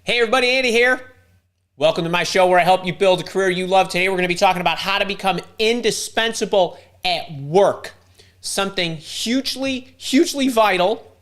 Hey everybody, Andy here. Welcome to my show where I help you build a career you love. Today we're going to be talking about how to become indispensable at work. Something hugely vital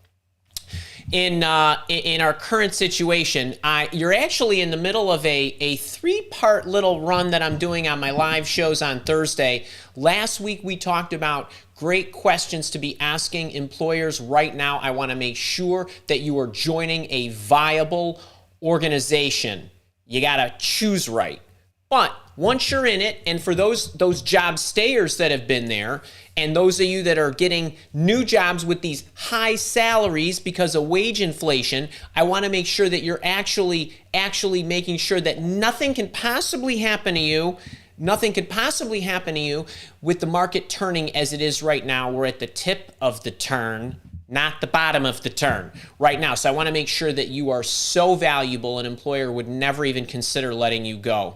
in our current situation. You're actually in the middle of a three-part little run that I'm doing on my live shows on Thursday. Last week we talked about great questions to be asking employers right now. I want to make sure that you are joining a viable organization. You got to choose right. But once you're in it, and for those job stayers that have been there, and those of you that are getting new jobs with these high salaries because of wage inflation, I want to make sure that you're actually making sure that nothing can possibly happen to you. Nothing could possibly happen to you with the market turning as it is right now. We're at the tip of the turn, not the bottom of the turn right now. So I want to make sure that you are so valuable an employer would never even consider letting you go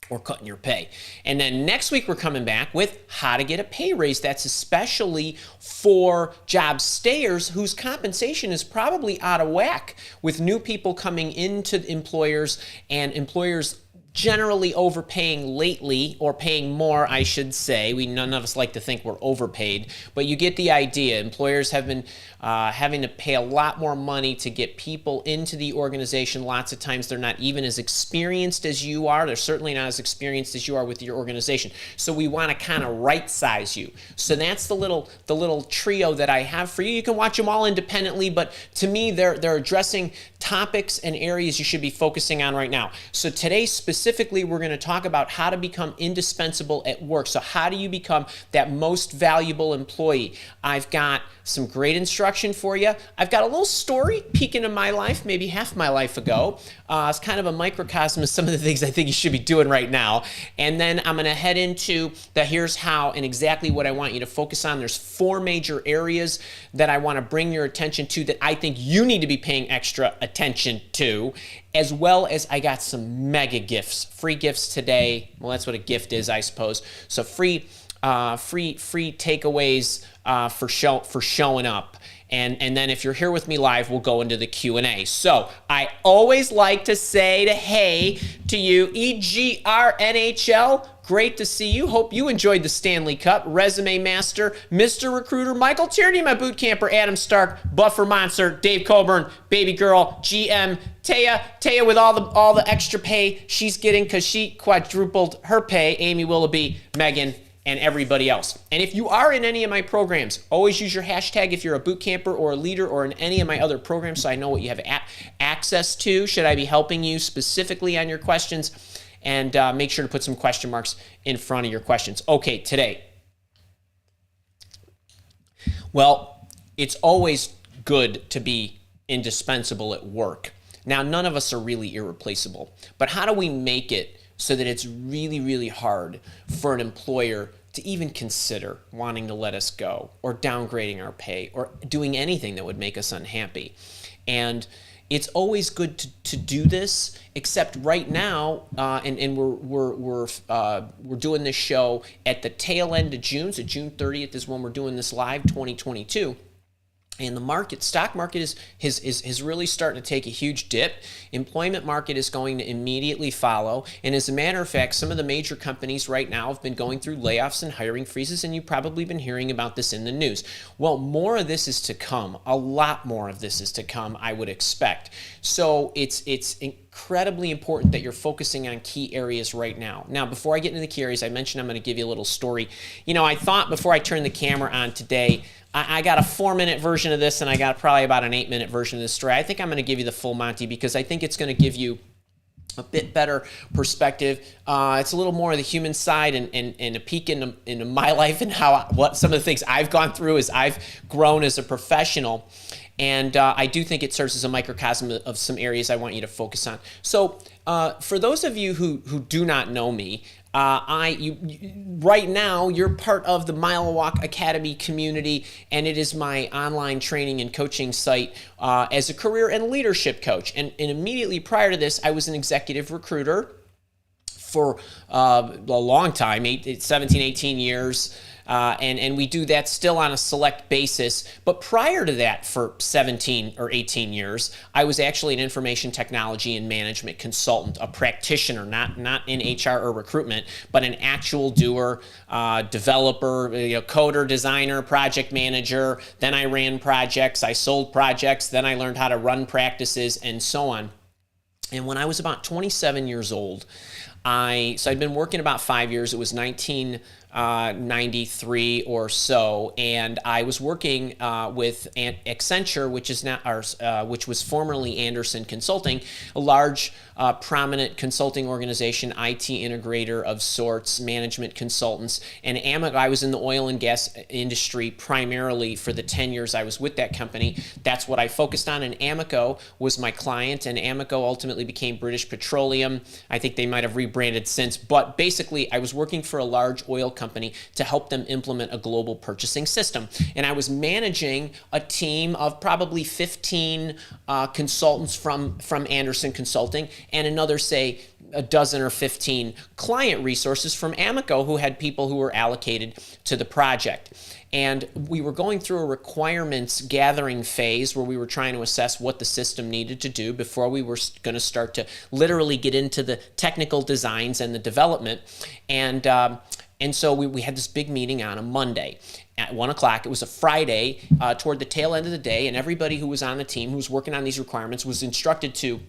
or cutting your pay. And then next week we're coming back with how to get a pay raise. That's especially for job stayers whose compensation is probably out of whack with new people coming into employers and employers generally overpaying lately, or paying more, I should say. None of us like to think we're overpaid, but you get the idea. Employers have been having to pay a lot more money to get people into the organization. Lots of times they're not even as experienced as you are. They're certainly not as experienced as you are with your organization. So we want to kind of right size you. So that's the little trio that I have for you. You can watch them all independently, but to me, they're addressing topics and areas you should be focusing on right now. So today specifically, we're going to talk about how to become indispensable at work. So how do you become that most valuable employee? I've got some great instruction for you. I've got a little story peek into my life, maybe half my life ago. It's kind of a microcosm of some of the things I think you should be doing right now. And then I'm going to head into here's how and exactly what I want you to focus on. There's 4 major areas that I want to bring your attention to that I think you need to be paying extra attention to, as well as I got some mega gifts, free gifts today. Well, that's what a gift is, I suppose. So free takeaways for showing up. And then if you're here with me live, we'll go into the Q&A. So I always like to say hey to you, EGR NHL. Great to see you. Hope you enjoyed the Stanley Cup. Resume Master, Mr. Recruiter, Michael Tierney, my boot camper, Adam Stark, Buffer Monster, Dave Coburn, Baby Girl, GM, Taya with all the extra pay she's getting because she quadrupled her pay, Amy Willoughby, Megan, and everybody else. And if you are in any of my programs, always use your hashtag if you're a boot camper or a leader or in any of my other programs so I know what you have access to. Should I be helping you specifically on your questions? And make sure to put some question marks in front of your questions. Okay, today. Well, it's always good to be indispensable at work. Now, none of us are really irreplaceable, but how do we make it so that it's really hard for an employer to even consider wanting to let us go or downgrading our pay or doing anything that would make us unhappy? And it's always good to do this, except right now, and we're doing this show at the tail end of June. So June 30th is when we're doing this live, 2022. And the stock market is really starting to take a huge dip. Employment market is going to immediately follow. And as a matter of fact, some of the major companies right now have been going through layoffs and hiring freezes, and you've probably been hearing about this in the news. Well, more of this is to come. A lot more of this is to come, I would expect. So it's incredibly important that you're focusing on key areas right now. Now, before I get into the key areas, I mentioned I'm going to give you a little story. I thought before I turned the camera on today, I got a 4-minute version of this, and I got probably about an 8-minute version of this story. I think I'm going to give you the full Monty because I think it's going to give you a bit better perspective. It's a little more of the human side and a peek into my life and what some of the things I've gone through as I've grown as a professional. And I do think it serves as a microcosm of some areas I want you to focus on. So for those of you who do not know me, right now, you're part of the Mile Walk Academy community, and it is my online training and coaching site as a career and leadership coach. And immediately prior to this, I was an executive recruiter for a long time, 17, 18 years. and we do that still on a select basis. But prior to that, for 17 or 18 years, I was actually an information technology and management consultant, a practitioner, not in HR or recruitment, but an actual doer, developer, coder, designer, project manager. Then I ran projects, I sold projects, then I learned how to run practices and so on. And when I was about 27 years old, so I'd been working about 5 years. It was 1993 or so, and I was working with Accenture, which was formerly Andersen Consulting, a large, prominent consulting organization, IT integrator of sorts, management consultants. And I was in the oil and gas industry primarily for the 10 years I was with that company. That's what I focused on. And Amoco was my client, and Amoco ultimately became British Petroleum. I think they might have rebranded since, but basically I was working for a large oil company to help them implement a global purchasing system. And I was managing a team of probably 15 consultants from Andersen Consulting, and another, say, a dozen or 15 client resources from Amoco who had people who were allocated to the project. And we were going through a requirements gathering phase where we were trying to assess what the system needed to do before we were going to start to literally get into the technical designs and the development. And so we had this big meeting on a Monday at 1 o'clock. It was a Friday toward the tail end of the day, and everybody who was on the team who was working on these requirements was instructed to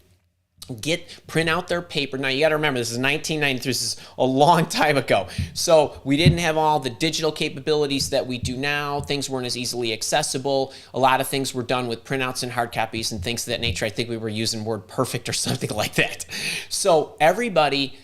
print out their paper. Now you got to remember, this is 1993. This is a long time ago. So we didn't have all the digital capabilities that we do now. Things weren't as easily accessible. A lot of things were done with printouts and hard copies and things of that nature. I think we were using WordPerfect or something like that. So everybody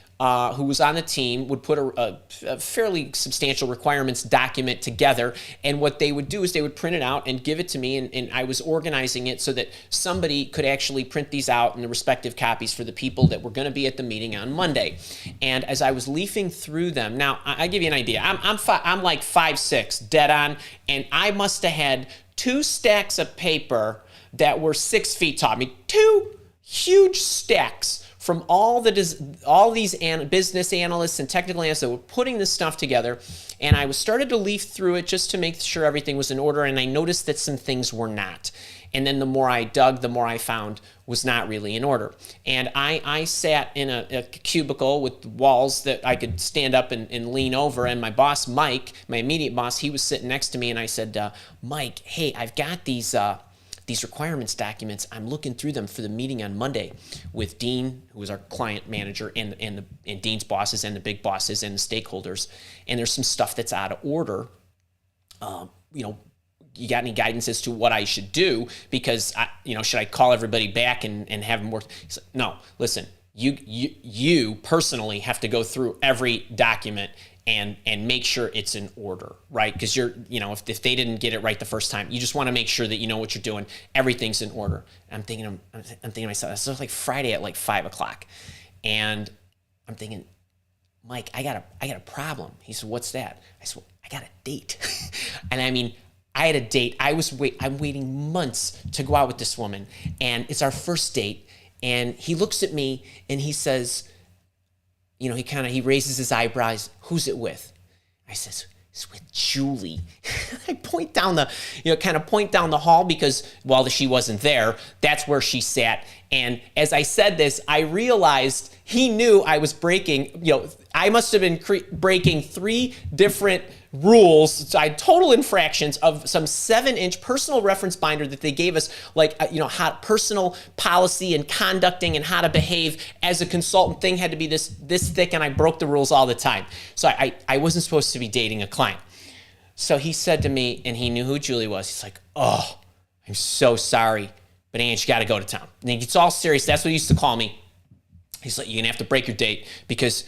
who was on the team would put a fairly substantial requirements document together, and what they would do is they would print it out and give it to me, and I was organizing it so that somebody could actually print these out in the respective copies for the people that were going to be at the meeting on Monday. And as I was leafing through them, now I give you an idea. I'm like 5'6", dead on, and I must have had 2 stacks of paper that were 6 feet tall. I mean, 2 huge stacks from all these business analysts and technical analysts that were putting this stuff together. And I started to leaf through it just to make sure everything was in order, and I noticed that some things were not. And then the more I dug, the more I found was not really in order. And I sat in a cubicle with walls that I could stand up and lean over, and my boss, Mike, my immediate boss, he was sitting next to me, and I said, Mike, hey, I've got these requirements documents. I'm looking through them for the meeting on Monday with Dean, who was our client manager, and Dean's bosses and the big bosses and the stakeholders. And there's some stuff that's out of order. You got any guidance as to what I should do? Because should I call everybody back and have them work? He said, no, listen, you personally have to go through every document and make sure it's in order, right? Because if they didn't get it right the first time, you just want to make sure that you know what you're doing. Everything's in order. I'm thinking to myself, this was like Friday at like 5 o'clock, and I'm thinking, Mike, I got a problem. He said, what's that? I said, well, I got a date. And I mean, I had a date. I'm waiting months to go out with this woman, and it's our first date. And he looks at me and he says, he raises his eyebrows. Who's it with? I says, it's with Julie. I point down the hall because while she wasn't there, that's where she sat. And as I said this, I realized he knew I was breaking, I must have been breaking 3 different rules, total infractions of some 7-inch personal reference binder that they gave us, how personal policy and conducting and how to behave as a consultant thing had to be this thick, and I broke the rules all the time. So I wasn't supposed to be dating a client. So he said to me, and he knew who Julie was, he's like, oh, I'm so sorry, but Ange, you got to go to town. And he gets all serious. That's what he used to call me. He's like, you're going to have to break your date because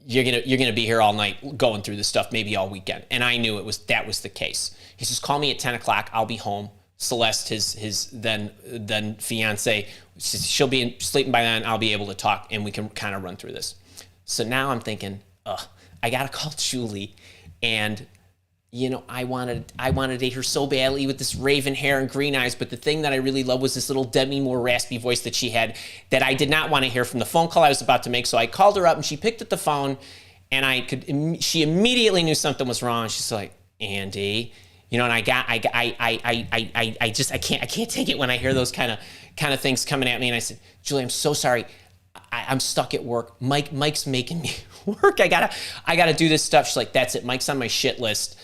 you're gonna be here all night going through this stuff, maybe all weekend. And I knew that was the case. He says, call me at 10 o'clock. I'll be home. Celeste, his then fiance, she'll be sleeping by then. I'll be able to talk, and we can kind of run through this. So now I'm thinking, I gotta call Julie, and I wanted to date her so badly with this raven hair and green eyes, but the thing that I really loved was this little Demi Moore raspy voice that she had that I did not want to hear from the phone call I was about to make. So I called her up, and she picked up the phone, and she immediately knew something was wrong. She's like, Andy. You know, and I can't take it when I hear those kind of things coming at me. And I said, Julie, I'm so sorry. I'm stuck at work. Mike's making me work. I gotta do this stuff. She's like, that's it. Mike's on my shit list.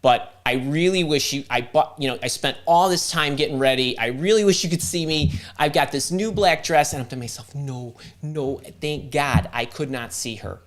But I really wish I spent all this time getting ready. I really wish you could see me. I've got this new black dress, and I'm to myself, no, thank God I could not see her.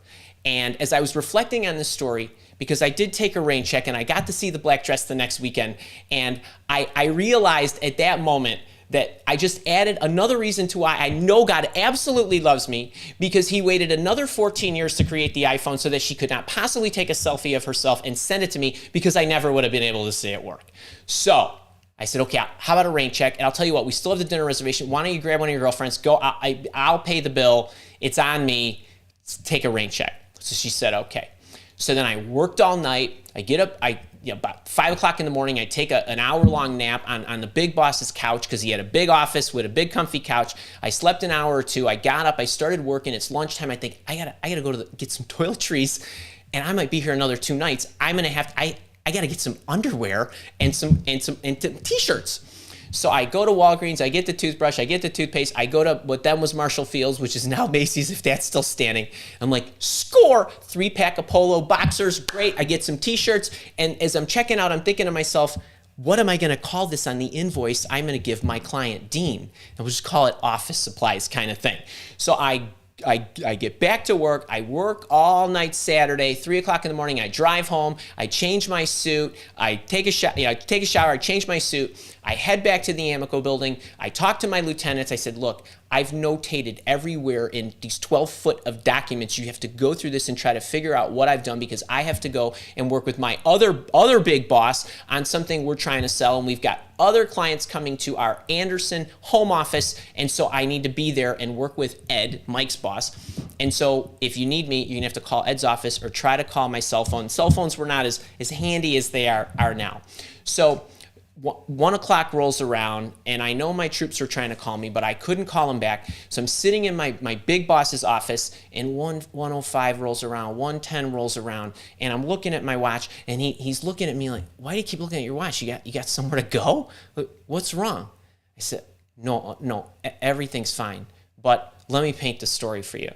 And as I was reflecting on this story, because I did take a rain check and I got to see the black dress the next weekend, and I realized at that moment that I just added another reason to why I know God absolutely loves me, because he waited another 14 years to create the iPhone so that she could not possibly take a selfie of herself and send it to me, because I never would have been able to see it at work. So I said, okay, how about a rain check? And I'll tell you what, we still have the dinner reservation. Why don't you grab one of your girlfriends? Go, I'll pay the bill. It's on me. Take a rain check. So she said, okay. So then I worked all night. I get up, about 5 o'clock in the morning, I take an hour-long nap on the big boss's couch, because he had a big office with a big comfy couch. I slept an hour or two. I got up. I started working. It's lunchtime. I think I gotta go get some toiletries, and I might be here another 2 nights. I gotta get some underwear and some t-shirts. So I go to Walgreens, I get the toothbrush, I get the toothpaste, I go to what then was Marshall Field's, which is now Macy's, if that's still standing. I'm like, score! 3-pack of Polo boxers, great. I get some t-shirts, and as I'm checking out, I'm thinking to myself, what am I gonna call this on the invoice I'm gonna give my client, Dean? And we'll just call it office supplies kind of thing. So I get back to work. I work all night Saturday, 3 o'clock in the morning. I drive home. I change my suit. I take a shower. I change my suit. I head back to the Amico building. I talk to my lieutenants. I said, look, I've notated everywhere in these 12 foot of documents. You have to go through this and try to figure out what I've done, because I have to go and work with my other big boss on something we're trying to sell. And we've got other clients coming to our Anderson home office. And so I need to be there and work with Ed, Mike's boss. And so if you need me, you're gonna have to call Ed's office or try to call my cell phone. Cell phones were not as handy as they are now. So 1 o'clock rolls around, and I know my troops are trying to call me, but I couldn't call them back. So I'm sitting in my big boss's office, and 1:05 rolls around, 1:10 rolls around, and I'm looking at my watch, and he's looking at me like, why do you keep looking at your watch? You got somewhere to go? What's wrong? I said, no, everything's fine, but let me paint the story for you.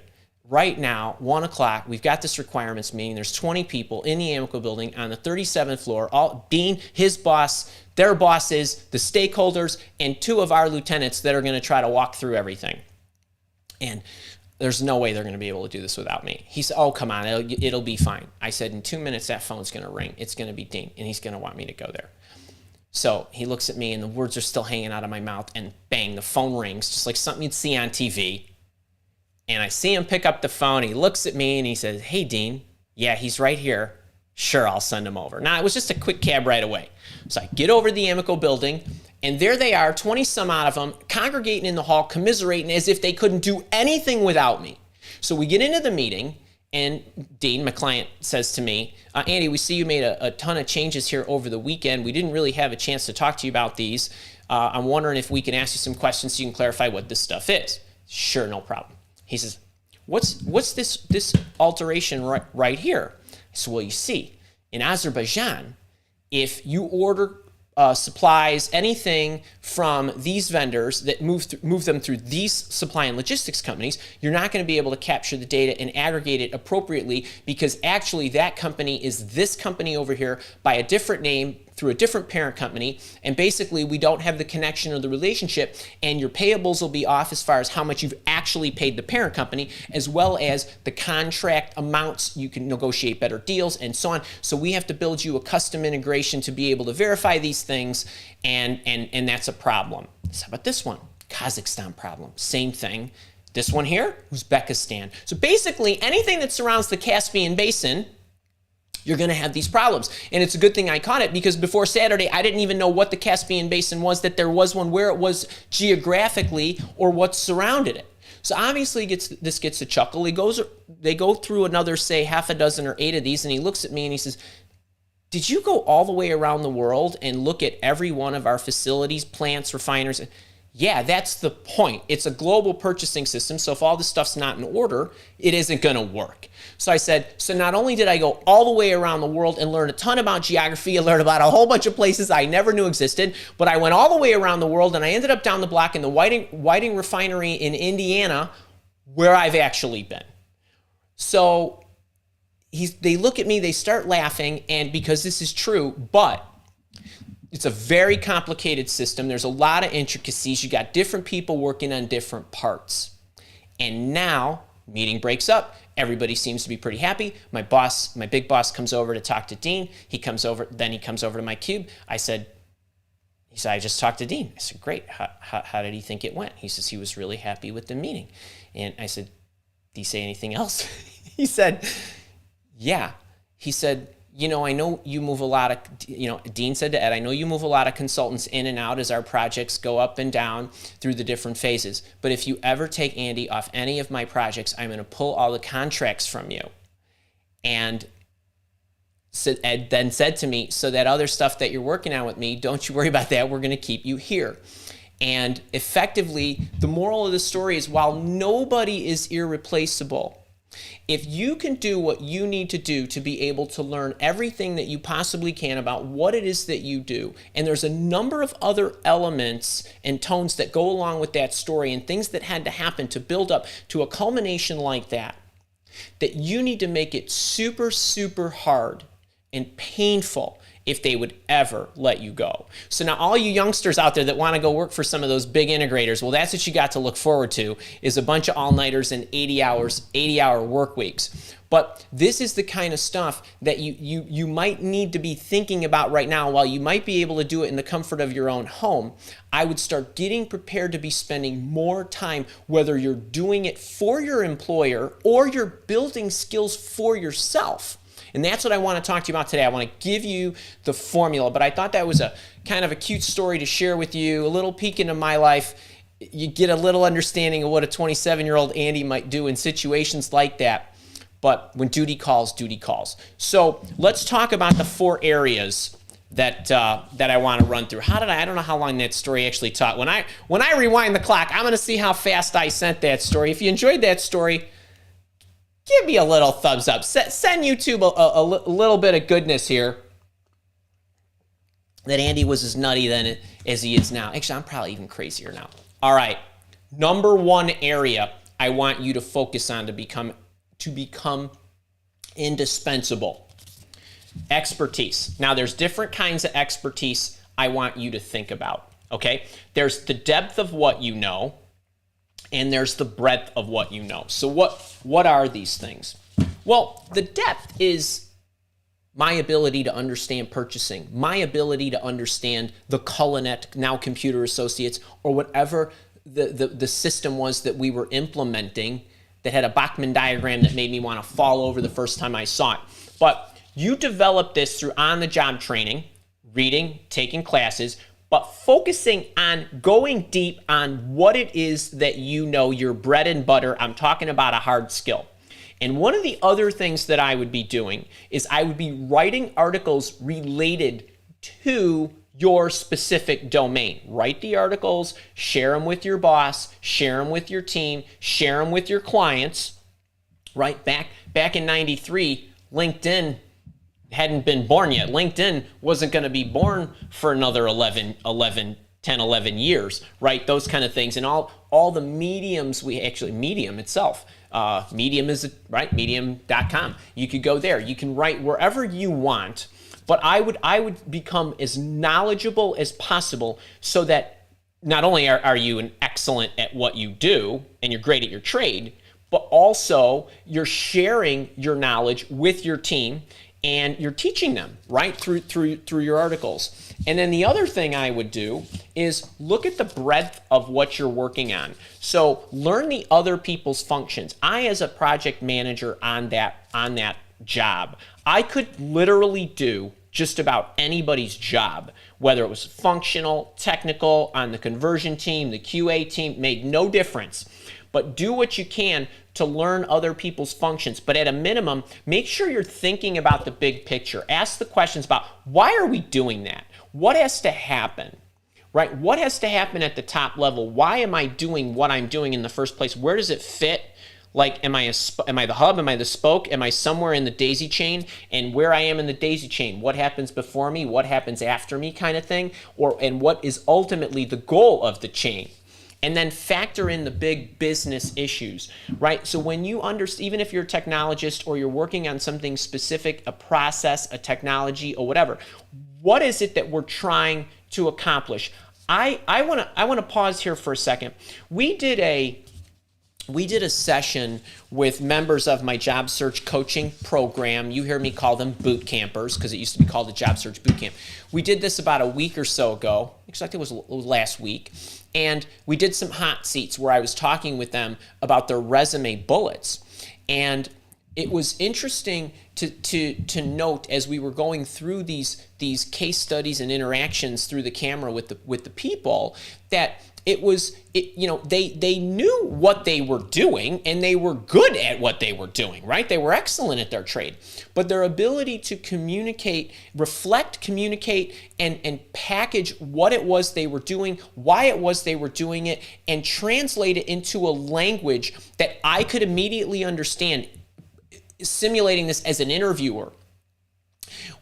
Right now, 1 o'clock, we've got this requirements meeting. There's 20 people in the Amico building on the 37th floor, Dean, his boss, their bosses, the stakeholders, and 2 of our lieutenants that are going to try to walk through everything. And there's no way they're going to be able to do this without me. He said, oh, come on, it'll be fine. I said, in 2 minutes, that phone's going to ring. It's going to be Dean, and he's going to want me to go there. So he looks at me, and the words are still hanging out of my mouth, and bang, the phone rings, just like something you'd see on TV. And I see him pick up the phone. He looks at me and he says, hey, Dean. Yeah, he's right here. Sure, I'll send him over. Now, it was just a quick cab right away. So I get over to the Amico building, and there they are, 20 some odd of them, congregating in the hall, commiserating as if they couldn't do anything without me. So we get into the meeting, and Dean, my client, says to me, Andy, we see you made a ton of changes here over the weekend. We didn't really have a chance to talk to you about these. I'm wondering if we can ask you some questions so you can clarify what this stuff is. Sure, no problem. He says, what's this alteration right here? I said, well, you see, in Azerbaijan, if you order supplies, anything from these vendors that move them through these supply and logistics companies, you're not going to be able to capture the data and aggregate it appropriately, because actually that company is this company over here by a different name through a different parent company, and basically we don't have the connection or the relationship, and your payables will be off as far as how much you've actually paid the parent company, as well as the contract amounts. You can negotiate better deals and so on. So we have to build you a custom integration to be able to verify these things, and that's a problem. So how about this one? Kazakhstan problem, same thing. This one here, Uzbekistan. So basically anything that surrounds the Caspian Basin, you're going to have these problems. And it's a good thing I caught it, because before Saturday, I didn't even know what the Caspian Basin was, that there was one, where it was geographically, or what surrounded it. So obviously this gets a chuckle. They go through another, say, half a dozen or 8 of these, and he looks at me and he says, did you go all the way around the world and look at every one of our facilities, plants, refineries? Yeah, that's the point. It's a global purchasing system, so if all this stuff's not in order, it isn't going to work. So I said, so not only did I go all the way around the world and learn a ton about geography and learn about a whole bunch of places I never knew existed, but I went all the way around the world and I ended up down the block in the Whiting Refinery in Indiana, where I've actually been. So they look at me, they start laughing, and because this is true, but it's a very complicated system. There's a lot of intricacies. You got different people working on different parts. And now, meeting breaks up. Everybody seems to be pretty happy. My boss, my big boss, comes over to talk to Dean. He comes over to my cube. He said, I just talked to Dean. I said, great. How did he think it went? He says he was really happy with the meeting. And I said, did he say anything else? He said, yeah. He said, I know you move a lot of, Dean said to Ed, I know you move a lot of consultants in and out as our projects go up and down through the different phases. But if you ever take Andy off any of my projects, I'm going to pull all the contracts from you. And Ed then said to me, so that other stuff that you're working on with me, don't you worry about that. We're going to keep you here. And effectively, the moral of the story is, while nobody is irreplaceable, if you can do what you need to do to be able to learn everything that you possibly can about what it is that you do, and there's a number of other elements and tones that go along with that story and things that had to happen to build up to a culmination like that, that you need to make it super, super hard and painful if they would ever let you go. So now all you youngsters out there that want to go work for some of those big integrators, well, that's what you got to look forward to, is a bunch of all-nighters and 80-hour work weeks. But this is the kind of stuff that you might need to be thinking about right now. While you might be able to do it in the comfort of your own home, I would start getting prepared to be spending more time, whether you're doing it for your employer or you're building skills for yourself. And that's what I want to talk to you about today. I want to give you the formula, but I thought that was a kind of a cute story to share with you, a little peek into my life. You get a little understanding of what a 27-year-old Andy might do in situations like that. But when duty calls, duty calls. So let's talk about the 4 areas that I want to run through. I don't know how long that story actually taught. When I rewind the clock, I'm going to see how fast I sent that story. If you enjoyed that story, give me a little thumbs up. Send YouTube a little bit of goodness here. That Andy was as nutty then as he is now. Actually, I'm probably even crazier now. All right. Number 1 area I want you to focus on to become indispensable. Expertise. Now, there's different kinds of expertise I want you to think about. Okay? There's the depth of what you know, and there's the breadth of what you know. So what are these things? Well, the depth is my ability to understand purchasing, my ability to understand the Culinet, now Computer Associates, or whatever the system was that we were implementing that had a Bachman diagram that made me want to fall over the first time I saw it. But you develop this through on-the-job training, reading, taking classes, but focusing on going deep on what it is that you know, your bread and butter. I'm talking about a hard skill. And one of the other things that I would be doing is I would be writing articles related to your specific domain. Write the articles, share them with your boss, share them with your team, share them with your clients. Right? Back in 93, LinkedIn hadn't been born yet. LinkedIn wasn't going to be born for another 10, 11 years, right? Those kind of things. And all the mediums Medium itself. Medium is, right? Medium.com. You could go there. You can write wherever you want. But I would become as knowledgeable as possible so that not only are you an excellent at what you do and you're great at your trade, but also you're sharing your knowledge with your team and you're teaching them, right, through your articles. And then the other thing I would do is look at the breadth of what you're working on. So learn the other people's functions. I, as a project manager on that job, I could literally do just about anybody's job, whether it was functional, technical, on the conversion team, the QA team, made no difference. But do what you can to learn other people's functions. But at a minimum, make sure you're thinking about the big picture. Ask the questions about, why are we doing that? What has to happen? right? What has to happen at the top level? Why am I doing what I'm doing in the first place? Where does it fit? Like, am I the hub? Am I the spoke? Am I somewhere in the daisy chain? And where I am in the daisy chain, what happens before me? What happens after me, kind of thing? And what is ultimately the goal of the chain? And then factor in the big business issues, right? So when you understand, even if you're a technologist or you're working on something specific, a process, a technology, or whatever, what is it that we're trying to accomplish? I want to pause here for a second. We did a session with members of my job search coaching program. You hear me call them boot campers because it used to be called the job search boot camp. We did this about a week or so ago. Actually, it was last week. And we did some hot seats where I was talking with them about their resume bullets. And it was interesting to note as we were going through these case studies and interactions through the camera with the people that they knew what they were doing and they were good at what they were doing, right? They were excellent at their trade. But their ability to communicate, reflect, communicate, and package what it was they were doing, why it was they were doing it, and translate it into a language that I could immediately understand, simulating this as an interviewer,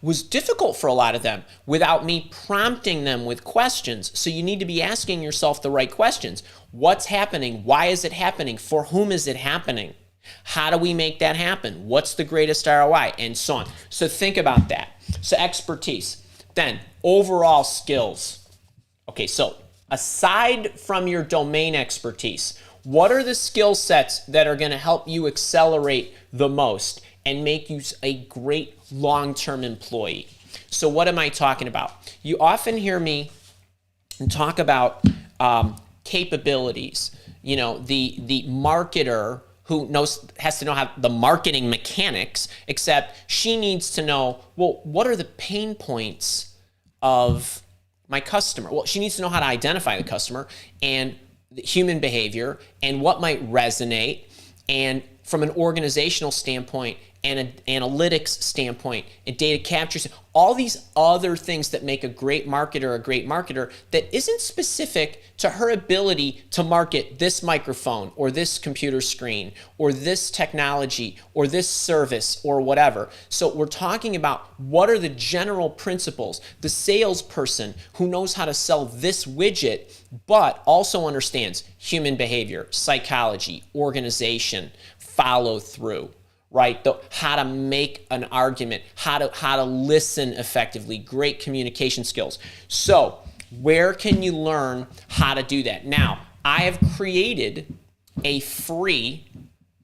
was difficult for a lot of them without me prompting them with questions. So you need to be asking yourself the right questions. What's happening? Why is it happening? For whom is it happening? How do we make that happen? What's the greatest ROI? And so on. So think about that. So expertise. Then overall skills. Okay, so aside from your domain expertise, what are the skill sets that are going to help you accelerate the most and make you a great long-term employee? So what am I talking about? You often hear me talk about capabilities. You know, the marketer who has to know how the marketing mechanics, except she needs to know, well, what are the pain points of my customer? Well, she needs to know how to identify the customer and the human behavior and what might resonate, and from an organizational standpoint and an analytics standpoint and data capture, all these other things that make a great marketer that isn't specific to her ability to market this microphone or this computer screen or this technology or this service or whatever. So we're talking about what are the general principles. The salesperson who knows how to sell this widget but also understands human behavior, psychology, organization, follow through, right? How to make an argument, how to listen effectively, great communication skills. So where can you learn how to do that? Now, I have created a free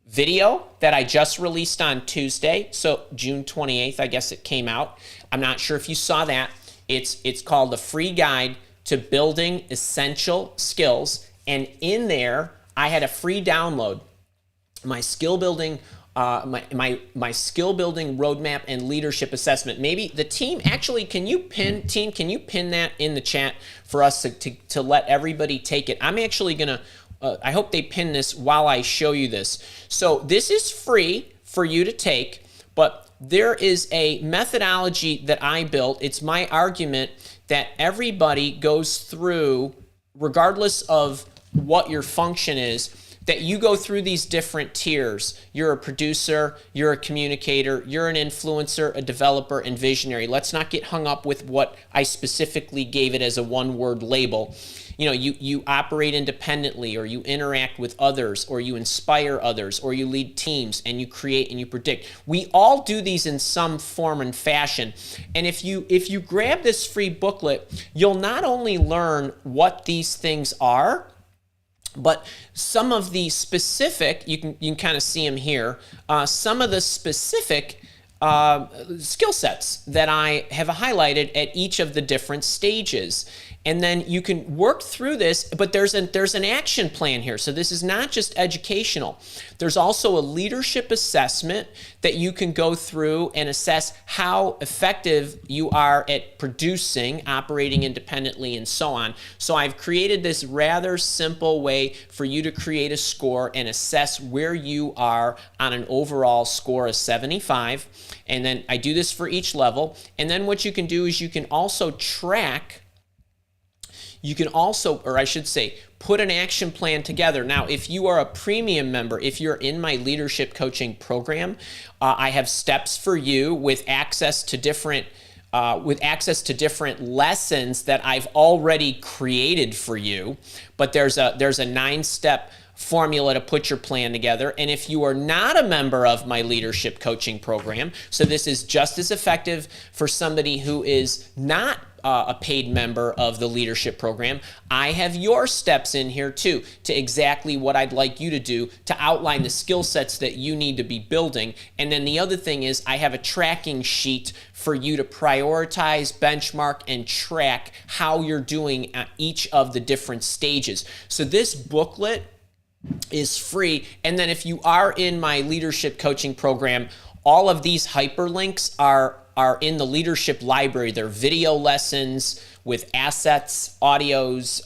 video that I just released on Tuesday. So June 28th, I guess it came out. I'm not sure if you saw that. It's called The Free Guide to Building Essential Skills. And in there, I had a free download, my skill building my skill building roadmap and leadership assessment. Maybe the team, actually, can you pin that in the chat for us to let everybody take it? I'm actually gonna, I hope they pin this while I show you this. So this is free for you to take, but there is a methodology that I built. It's my argument that everybody goes through, regardless of what your function is, that you go through these different tiers. You're a producer, you're a communicator, you're an influencer, a developer, and visionary. Let's not get hung up with what I specifically gave it as a one-word label. You know, you operate independently, or you interact with others, or you inspire others, or you lead teams, and you create and you predict. We all do these in some form and fashion. And if you grab this free booklet, you'll not only learn what these things are, but some of the specific, you can kind of see them here, some of the specific skill sets that I have highlighted at each of the different stages. And then you can work through this, but there's an action plan here. So this is not just educational. There's also a leadership assessment that you can go through and assess how effective you are at producing, operating independently, and so on. So I've created this rather simple way for you to create a score and assess where you are on an overall score of 75. And then I do this for each level. And then what you can do is you can also track You can also, or I should say, put an action plan together. Now, if you are a premium member, if you're in my leadership coaching program, I have steps for you with access to different lessons that I've already created for you. But there's a 9-step formula to put your plan together. And if you are not a member of my leadership coaching program, so this is just as effective for somebody who is not a paid member of the leadership program, I have your steps in here too, to exactly what I'd like you to do to outline the skill sets that you need to be building. And then the other thing is I have a tracking sheet for you to prioritize, benchmark, and track how you're doing at each of the different stages. So this booklet is free. And then if you are in my leadership coaching program, all of these hyperlinks are in the leadership library. They're video lessons with assets, audios,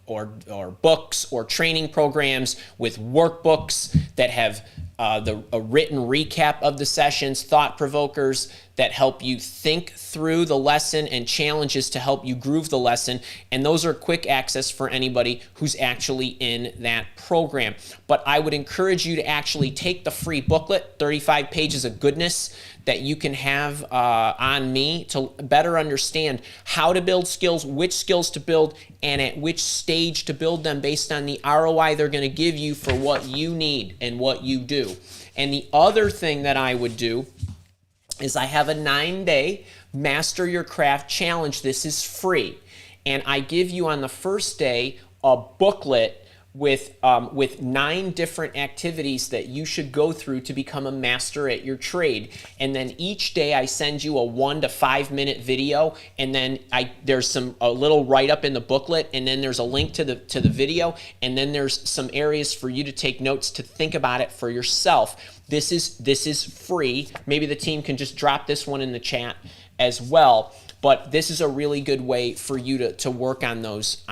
or books or training programs with workbooks that have a written recap of the sessions, thought provokers that help you think through the lesson, and challenges to help you groove the lesson. And those are quick access for anybody who's actually in that program. But I would encourage you to actually take the free booklet, 35 pages of goodness that you can have on me to better understand how to build skills, which skills to build, and at which stage to build them based on the ROI they're going to give you for what you need and what you do. And the other thing that I would do is I have a 9-day Master Your Craft challenge. This is free. And I give you on the first day a booklet with 9 different activities that you should go through to become a master at your trade. And then each day I send you a 1 to 5 minute video, and then there's a little write-up in the booklet, and then there's a link to the video, and then there's some areas for you to take notes to think about it for yourself. This is free. Maybe the team can just drop this one in the chat as well. But this is a really good way for you to work on those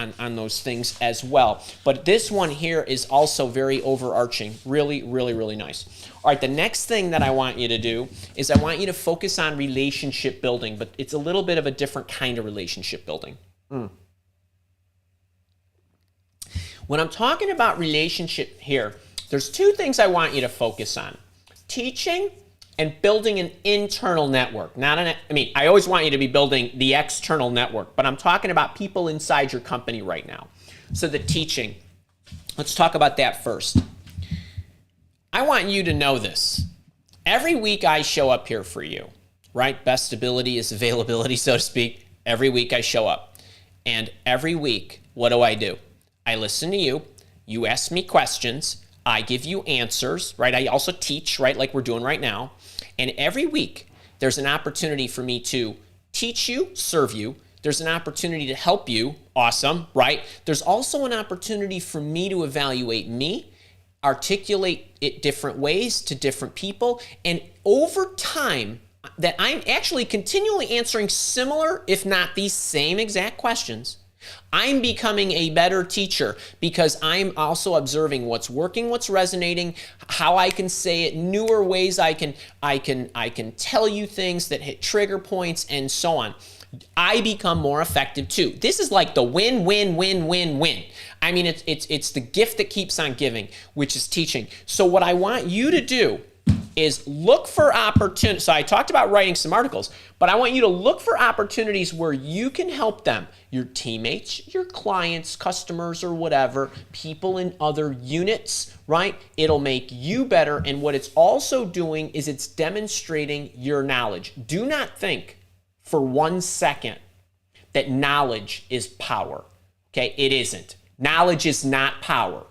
things as well. But this one here is also very overarching. Really, really, really nice. All right, the next thing that I want you to do is I want you to focus on relationship building, but it's a little bit of a different kind of relationship building. When I'm talking about relationship here, there's 2 things I want you to focus on: teaching and building an internal network. I always want you to be building the external network, but I'm talking about people inside your company right now. So the teaching, let's talk about that first. I want you to know this. Every week I show up here for you, right? Best ability is availability, so to speak. Every week I show up. And every week, what do? I listen to you. You ask me questions. I give you answers, right? I also teach, right, like we're doing right now. And every week, there's an opportunity for me to teach you, serve you. There's an opportunity to help you. Awesome, right? There's also an opportunity for me to evaluate me, articulate it different ways to different people. And over time, that I'm actually continually answering similar, if not the same exact questions, I'm becoming a better teacher because I'm also observing what's working, what's resonating, how I can say it, newer ways I can tell you things that hit trigger points, and so on. I become more effective too. This is like the win, win, win, win, win. I mean, it's the gift that keeps on giving, which is teaching. So what I want you to do is look for opportunities. So I talked about writing some articles, but I want you to look for opportunities where you can help them, your teammates, your clients, customers, or whatever, people in other units, right? It'll make you better. And what it's also doing is it's demonstrating your knowledge. Do not think for 1 second that knowledge is power, okay? It isn't. Knowledge is not power.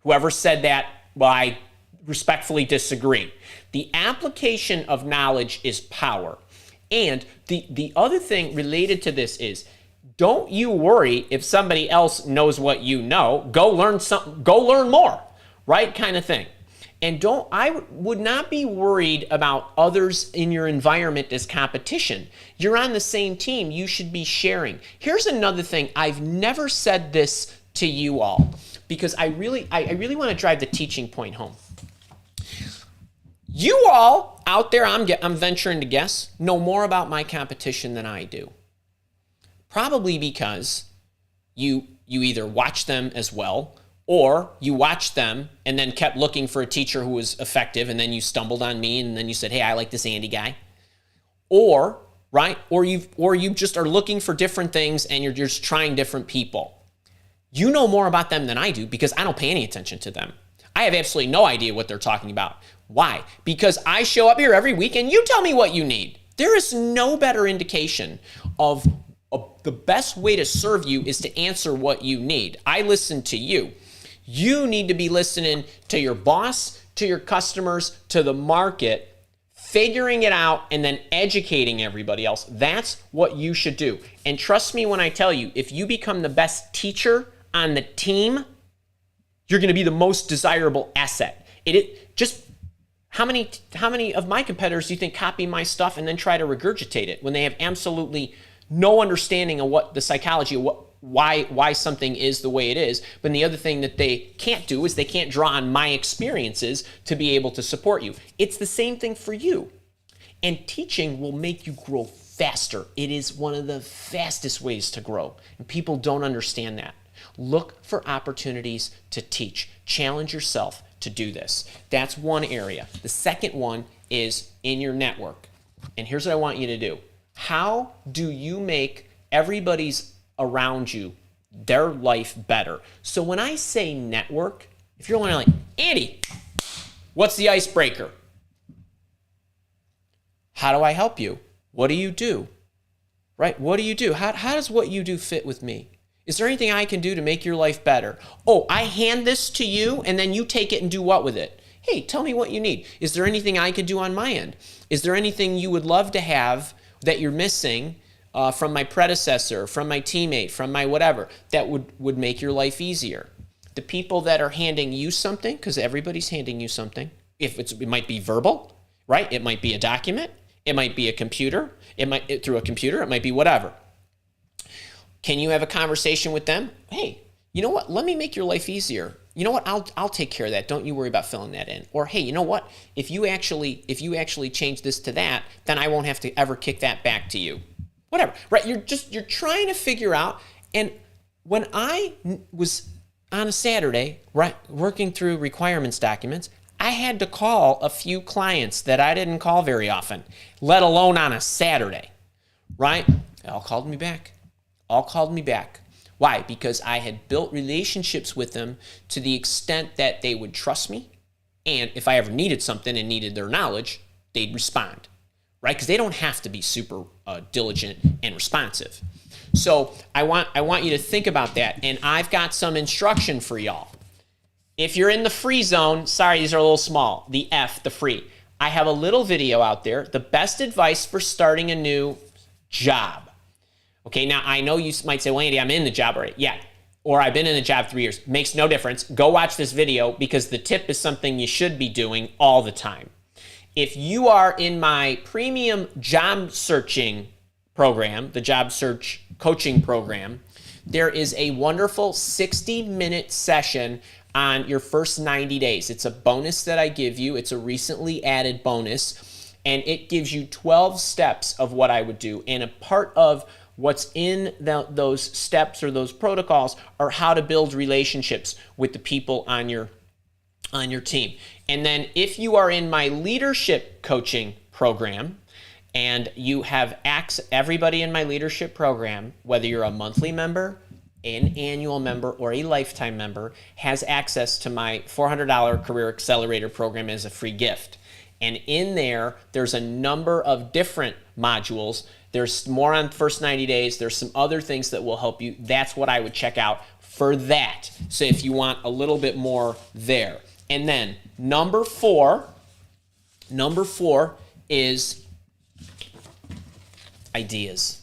Whoever said that, well, I respectfully disagree. The application of knowledge is power. And the other thing related to this is, don't you worry if somebody else knows what you know. Go learn something, go learn more, right? Kind of thing. And I would not be worried about others in your environment as competition. You're on the same team. You should be sharing. Here's another thing. I've never said this to you all because I really want to drive the teaching point home. You all out there, I'm venturing to guess, know more about my competition than I do. Probably because you either watch them as well, or you watched them and then kept looking for a teacher who was effective, and then you stumbled on me, and then you said, hey, I like this Andy guy. Or, right, or you just are looking for different things and you're just trying different people. You know more about them than I do because I don't pay any attention to them. I have absolutely no idea what they're talking about. Why? Because I show up here every week and you tell me what you need. There is no better indication of the best way to serve you is to answer what you need. I listen to you. You need to be listening to your boss, to your customers, to the market, figuring it out, and then educating everybody else. That's what you should do. And trust me when I tell you, if you become the best teacher on the team, you're going to be the most desirable asset. Just how many of my competitors do you think copy my stuff and then try to regurgitate it when they have absolutely no understanding of what the psychology of why something is the way it is? But the other thing that they can't do is they can't draw on my experiences to be able to support you. It's the same thing for you. And teaching will make you grow faster. It is one of the fastest ways to grow. And people don't understand that. Look for opportunities to teach. Challenge yourself to do this. That's one area. The second one is in your network. And here's what I want you to do. How do you make everybody's around you, their life better? So when I say network, if you're like, Andy, what's the icebreaker? How do I help you? What do you do? Right? What do you do? How does what you do fit with me? Is there anything I can do to make your life better? Oh, I hand this to you and then you take it and do what with it? Hey, tell me what you need. Is there anything I can do on my end? Is there anything you would love to have that you're missing from my predecessor, from my teammate, from my whatever, that would make your life easier? The people that are handing you something, because everybody's handing you something, it might be verbal, right? It might be a document. It might be a computer. Through a computer. It might be whatever. Can you have a conversation with them? Hey, you know what? Let me make your life easier. You know what? I'll take care of that. Don't you worry about filling that in. Or hey, you know what? If you actually change this to that, then I won't have to ever kick that back to you. Whatever. Right? You're trying to figure out. And when I was on a Saturday, right, working through requirements documents, I had to call a few clients that I didn't call very often, let alone on a Saturday. Right? They all called me back. Why? Because I had built relationships with them to the extent that they would trust me. And if I ever needed something and needed their knowledge, they'd respond, right? Because they don't have to be super diligent and responsive. So I want you to think about that. And I've got some instruction for y'all. If you're in the free zone, sorry, these are a little small. The free. I have a little video out there, the best advice for starting a new job. Okay, now I know you might say, well, Andy, I'm in the job already. Yeah, or I've been in the job 3 years. Makes no difference. Go watch this video because the tip is something you should be doing all the time. If you are in my premium job searching program, the job search coaching program, there is a wonderful 60-minute session on your first 90 days. It's a bonus that I give you. It's a recently added bonus, and it gives you 12 steps of what I would do. And a part of what's in those steps or those protocols are how to build relationships with the people on your team. And then if you are in my leadership coaching program and you have everybody in my leadership program, whether you're a monthly member, an annual member, or a lifetime member, has access to my $400 Career Accelerator program as a free gift. And in there, there's a number of different modules. There's more on first 90 days. There's some other things that will help you. That's what I would check out for that. So if you want a little bit more there. And then number four is ideas.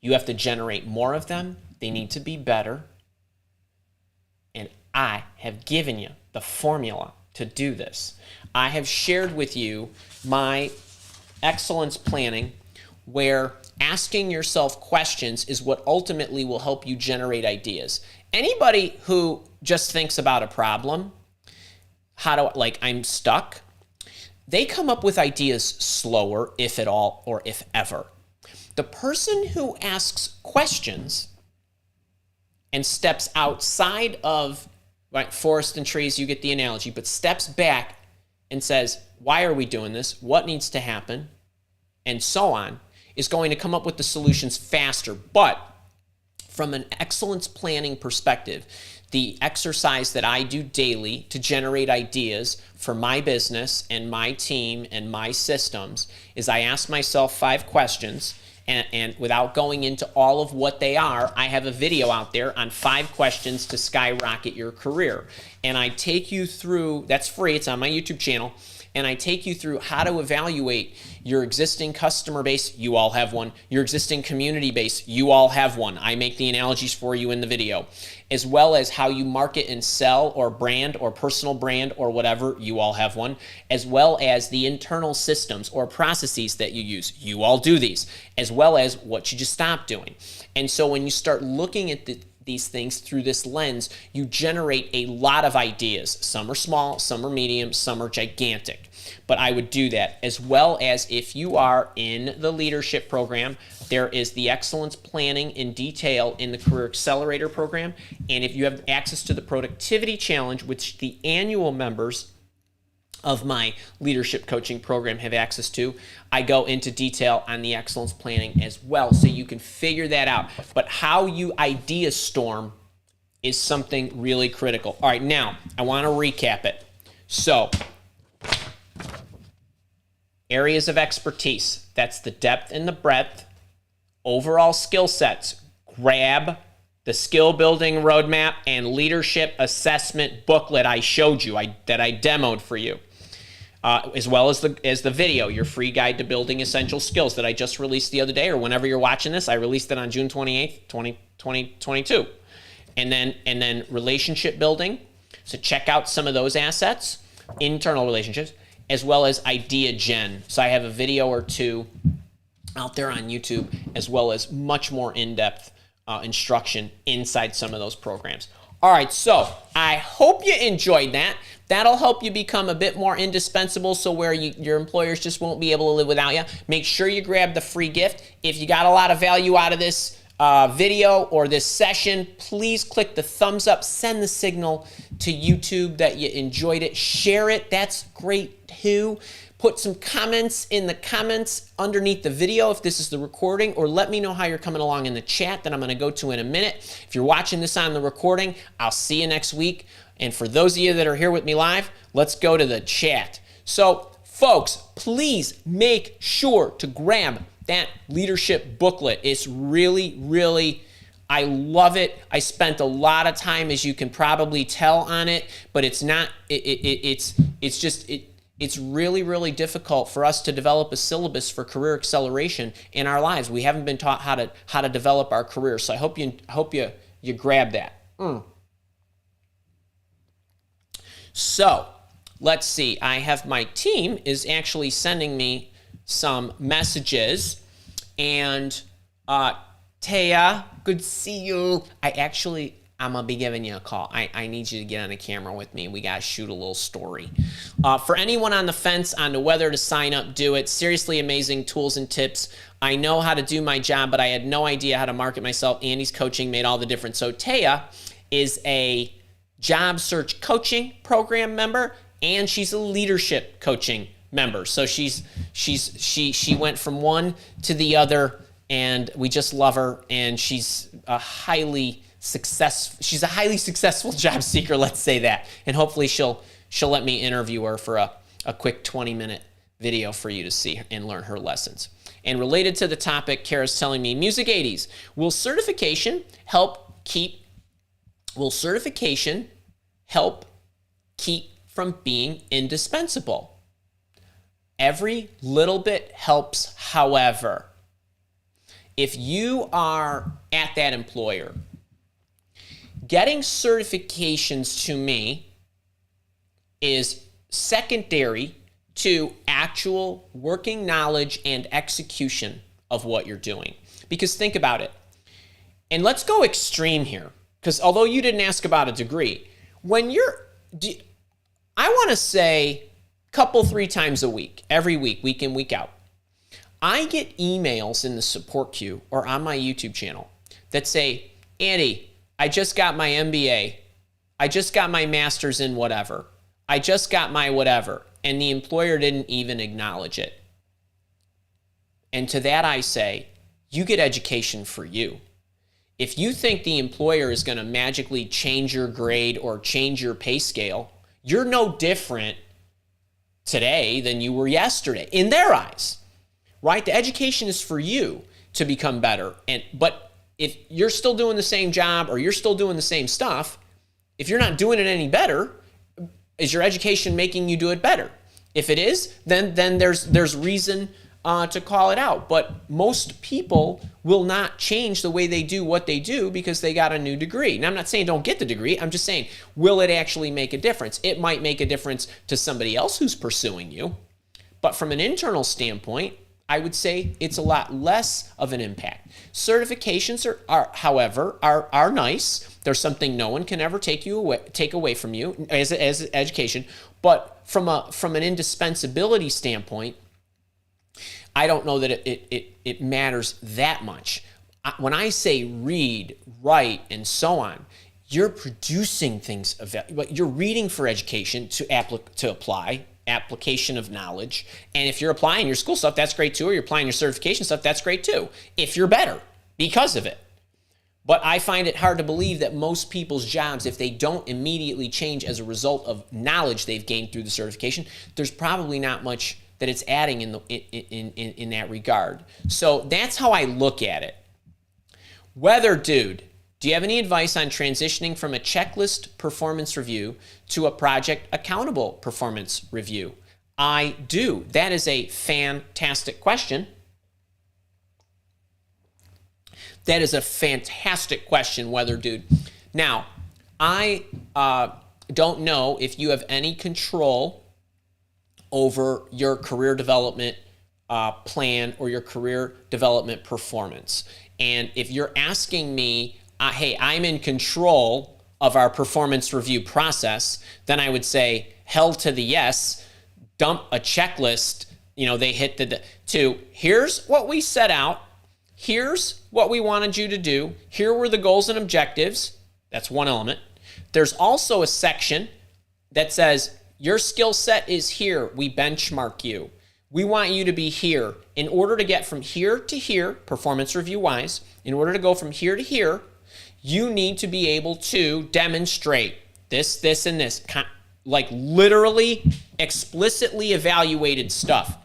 You have to generate more of them. They need to be better. And I have given you the formula to do this. I have shared with you my excellence planning, where asking yourself questions is what ultimately will help you generate ideas. Anybody who just thinks about a problem, I'm stuck, they come up with ideas slower, if at all, or if ever. The person who asks questions and steps outside of, right, forest and trees, you get the analogy, but steps back and says, why are we doing this? What needs to happen? And so on, is going to come up with the solutions faster. But from an excellence planning perspective, the exercise that I do daily to generate ideas for my business and my team and my systems is I ask myself 5 questions, and without going into all of what they are, I have a video out there on 5 questions to skyrocket your career. And I take you through, that's free, it's on my YouTube channel, and I take you through how to evaluate your existing customer base. You all have one. Your existing community base. You all have one. I make the analogies for you in the video. As well as how you market and sell or brand or personal brand or whatever. You all have one. As well as the internal systems or processes that you use. You all do these. As well as what should you stop doing. And so when you start looking at these things through this lens, you generate a lot of ideas. Some are small, some are medium, some are gigantic. But I would do that, as well as if you are in the leadership program, there is the excellence planning in detail in the Career Accelerator program. And if you have access to the Productivity Challenge, which the annual members of my leadership coaching program have access to, I go into detail on the excellence planning as well, so you can figure that out. But how you idea storm is something really critical. All right, now I want to recap it. So, areas of expertise, that's the depth and the breadth. Overall skill sets, grab the skill building roadmap and leadership assessment booklet I showed you, that I demoed for you. As well as the video, your free guide to building essential skills that I just released the other day, or whenever you're watching this. I released it on June 28th, 2022. And then relationship building. So check out some of those assets, internal relationships, as well as idea gen. So I have a video or 2 out there on YouTube, as well as much more in-depth instruction inside some of those programs. All right, so I hope you enjoyed that. That'll help you become a bit more indispensable, so where your employers just won't be able to live without you. Make sure you grab the free gift. If you got a lot of value out of this video or this session, please click the thumbs up. Send the signal to YouTube that you enjoyed it. Share it. That's great too. Put some comments in the comments underneath the video if this is the recording, or let me know how you're coming along in the chat that I'm going to go to in a minute. If you're watching this on the recording, I'll see you next week. And for those of you that are here with me live, let's go to the chat. So, folks, please make sure to grab that leadership booklet. It's really, really, I love it. I spent a lot of time, as you can probably tell, on it, but it's not, it's really, really difficult for us to develop a syllabus for career acceleration in our lives. We haven't been taught how to develop our careers. So I hope you grab that. So let's see. I have my team is actually sending me some messages, and Taya, good to see you. I'm going to be giving you a call. I need you to get on the camera with me. We got to shoot a little story. For anyone on the fence on to whether to sign up, do it. Seriously amazing tools and tips. I know how to do my job, but I had no idea how to market myself. Andy's coaching made all the difference. So Taya is a job search coaching program member, and she's a leadership coaching member. So she went from one to the other, and we just love her, and she's a highly successful job seeker, let's say that. And hopefully she'll let me interview her for a quick 20-minute video for you to see and learn her lessons. And related to the topic, Kara's telling me, Music 80s, will certification help keep from being indispensable? Every little bit helps, however. If you are at that employer, getting certifications to me is secondary to actual working knowledge and execution of what you're doing. Because think about it. And let's go extreme here, because although you didn't ask about a degree, I want to say couple 3 times a week, every week, week in, week out, I get emails in the support queue or on my YouTube channel that say, Andy, I just got my MBA. I just got my master's in whatever. I just got my whatever. And the employer didn't even acknowledge it. And to that I say, you get education for you. If you think the employer is going to magically change your grade or change your pay scale, you're no different today than you were yesterday in their eyes, right? The education is for you to become better. But if you're still doing the same job or you're still doing the same stuff, if you're not doing it any better, is your education making you do it better? If it is, then there's reason to call it out. But most people will not change the way they do what they do because they got a new degree. Now, I'm not saying don't get the degree. I'm just saying, will it actually make a difference? It might make a difference to somebody else who's pursuing you. But from an internal standpoint, I would say it's a lot less of an impact. Certifications however, are nice. They're something no one can ever take away from you as education. But from an indispensability standpoint, I don't know that it matters that much. When I say read, write, and so on, you're producing things. You're reading for education to apply, application of knowledge. And if you're applying your school stuff, that's great too. Or you're applying your certification stuff, that's great too. If you're better because of it. But I find it hard to believe that most people's jobs, if they don't immediately change as a result of knowledge they've gained through the certification, there's probably not much that it's adding in that regard. So that's how I look at it. Weather Dude, do you have any advice on transitioning from a checklist performance review to a project accountable performance review? I do. That is a fantastic question. That is a fantastic question, Weather Dude. Now, I don't know if you have any control over your career development plan or your career development performance. And if you're asking me, hey, I'm in control of our performance review process, then I would say, hell to the yes, dump a checklist. They hit here's what we set out. Here's what we wanted you to do. Here were the goals and objectives. That's one element. There's also a section that says, your skill set is here. We benchmark you. We want you to be here. In order to get from here to here, performance review wise, in order to go from here to here, you need to be able to demonstrate this, this, and this. Like literally explicitly evaluated stuff.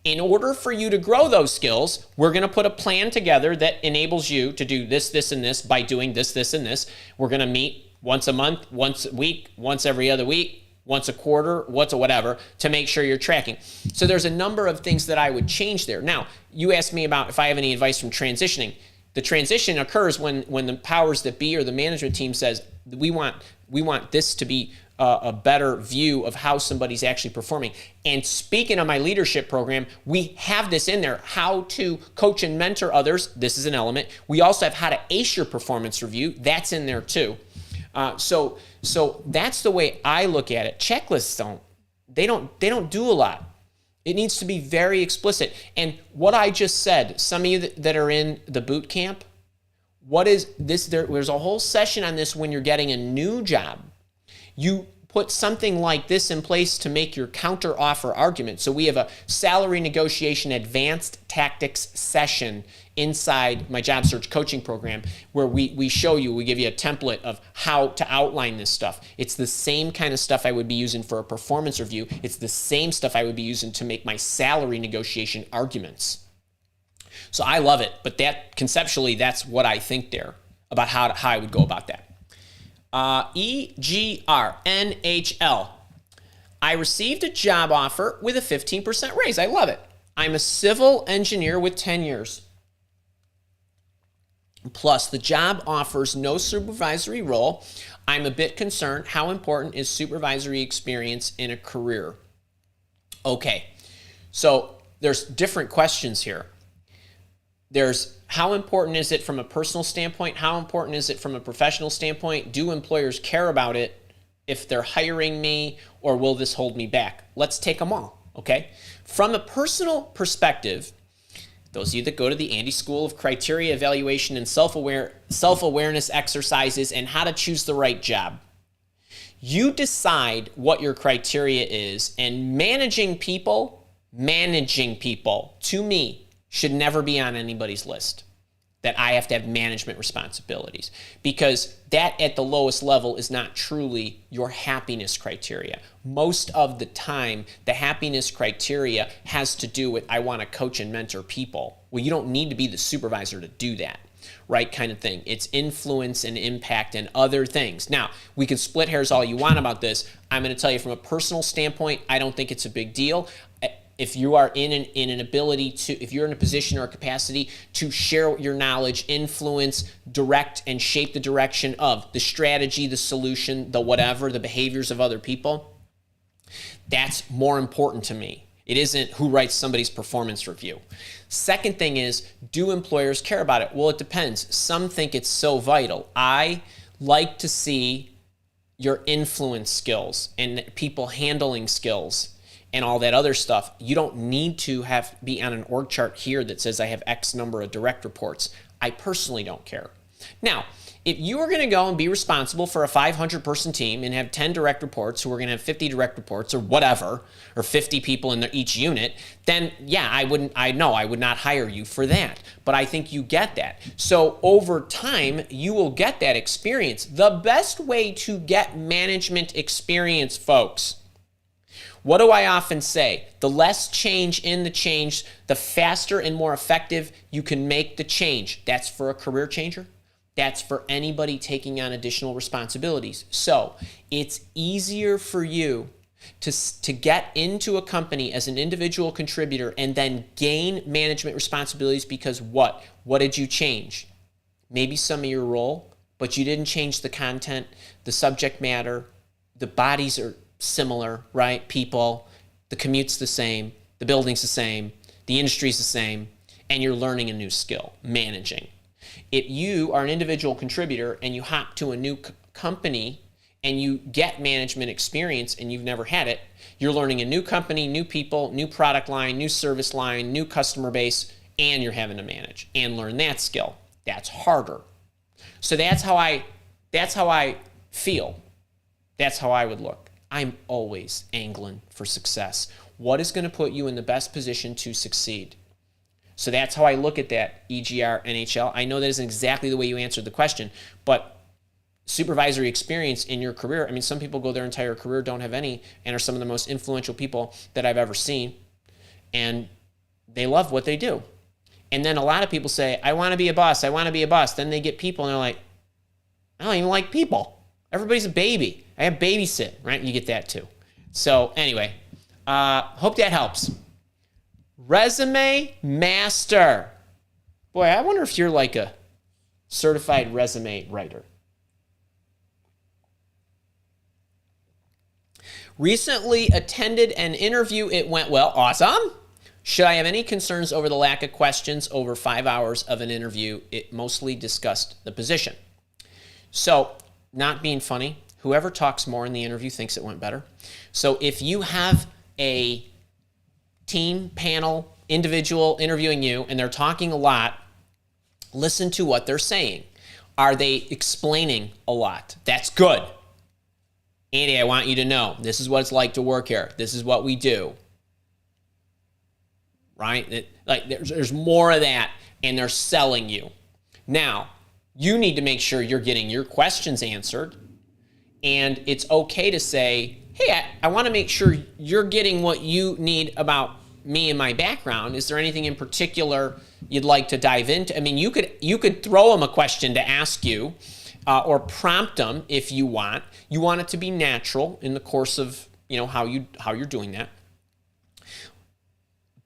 In order for you to grow those skills, we're going to put a plan together that enables you to do this, this, and this by doing this, this, and this. We're going to meet once a month, once a week, once every other week, once a quarter, once a whatever, to make sure you're tracking. So there's a number of things that I would change there. Now, you asked me about if I have any advice from transitioning. The transition occurs when the powers that be or the management team says, we want this to be a better view of how somebody's actually performing. And speaking of my leadership program, we have this in there, how to coach and mentor others. This is an element. We also have how to ace your performance review. That's in there too. So that's the way I look at it. Checklists don't do a lot. It needs to be very explicit. And what I just said, some of you that are in the boot camp, what is this? There's a whole session on this when you're getting a new job. You put something like this in place to make your counter offer argument. So we have a salary negotiation advanced tactics session inside my job search coaching program where we show you, we give you a template of how to outline this stuff. It's the same kind of stuff I would be using for a performance review. It's the same stuff I would be using to make my salary negotiation arguments. So I love it, but that conceptually, that's what I think there about how I would go about that. EGR, NHL. I received a job offer with a 15% raise. I love it. I'm a civil engineer with 10 years. Plus, the job offers no supervisory role. I'm a bit concerned. How important is supervisory experience in a career? Okay, so there's different questions here. There's how important is it from a personal standpoint? How important is it from a professional standpoint? Do employers care about it if they're hiring me, or will this hold me back? Let's take them all, okay? From a personal perspective, those of you that go to the Andy School of Criteria Evaluation and Self-Awareness exercises and how to choose the right job. You decide what your criteria is, and managing people, to me, should never be on anybody's list, that I have to have management responsibilities, because that at the lowest level is not truly your happiness criteria. Most of the time, the happiness criteria has to do with, I want to coach and mentor people. Well, you don't need to be the supervisor to do that, right? Kind of thing. It's influence and impact and other things. Now, we can split hairs all you want about this. I'm going to tell you from a personal standpoint, I don't think it's a big deal. If you are in an ability to, if you're in a position or a capacity to share your knowledge, influence, direct, and shape the direction of the strategy, the solution, the whatever, the behaviors of other people, that's more important to me. It isn't who writes somebody's performance review. Second thing is, do employers care about it? Well, it depends. Some think it's so vital. I like to see your influence skills and people handling skills and all that other stuff. You don't need to be on an org chart here that says I have X number of direct reports. I personally don't care. Now, if you are going to go and be responsible for a 500-person team and have 10 direct reports who are going to have 50 direct reports or whatever, or 50 people in each unit, then yeah, I would not hire you for that. But I think you get that. So over time, you will get that experience. The best way to get management experience, folks, what do I often say? The less change in the change, the faster and more effective you can make the change. That's for a career changer. That's for anybody taking on additional responsibilities. So it's easier for you to get into a company as an individual contributor and then gain management responsibilities because what? What did you change? Maybe some of your role, but you didn't change the content, the subject matter, the bodies are similar, right? People, the commute's the same, the building's the same, the industry's the same, and you're learning a new skill, managing. If you are an individual contributor and you hop to a new company and you get management experience and you've never had it, you're learning a new company, new people, new product line, new service line, new customer base, and you're having to manage and learn that skill. That's harder. So that's how I feel. That's how I would look. I'm always angling for success. What is going to put you in the best position to succeed? So that's how I look at that, EGR, NHL. I know that isn't exactly the way you answered the question, but supervisory experience in your career, I mean, some people go their entire career, don't have any, and are some of the most influential people that I've ever seen, and they love what they do. And then a lot of people say, I want to be a boss, I want to be a boss. Then they get people, and they're like, I don't even like people. Everybody's a baby. I have babysit, right? You get that too. So anyway, hope that helps. Resume master. Boy, I wonder if you're like a certified resume writer. Recently attended an interview. It went well. Awesome. Should I have any concerns over the lack of questions over 5 hours of an interview? It mostly discussed the position. So, not being funny, whoever talks more in the interview thinks it went better. So if you have a team, panel, individual interviewing you, and they're talking a lot, listen to what they're saying. Are they explaining a lot? That's good. Andy, I want you to know, this is what it's like to work here. This is what we do. Right? There's more of that, and they're selling you. Now, you need to make sure you're getting your questions answered, and it's okay to say, hey, I want to make sure you're getting what you need about me and my background. Is there anything in particular you'd like to dive into? I mean, you could throw them a question to ask you or prompt them if you want. You want it to be natural in the course of how you're doing that.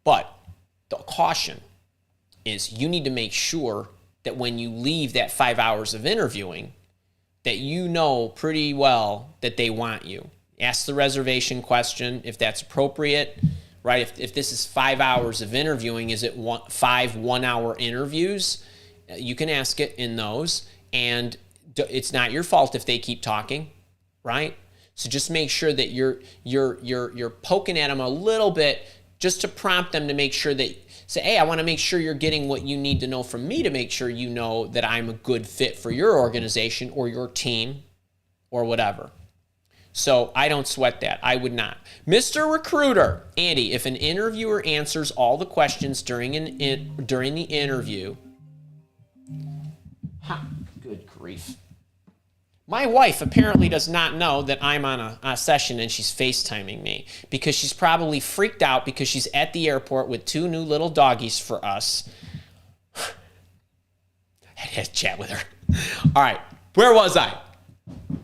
But the caution is you need to make sure that when you leave that 5 hours of interviewing, that you know pretty well that they want you. Ask the reservation question if that's appropriate, right? If this is 5 hours of interviewing, is it 5 one-hour interviews? You can ask it in those, and it's not your fault if they keep talking, right? So just make sure that you're poking at them a little bit just to prompt them to make sure that, say, hey, I want to make sure you're getting what you need to know from me to make sure you know that I'm a good fit for your organization or your team or whatever. So I don't sweat that. I would not. Mr. Recruiter, Andy, if an interviewer answers all the questions during the interview, good grief. My wife apparently does not know that I'm on a session and she's FaceTiming me because she's probably freaked out because she's at the airport with 2 new little doggies for us. I had to chat with her. All right, where was I?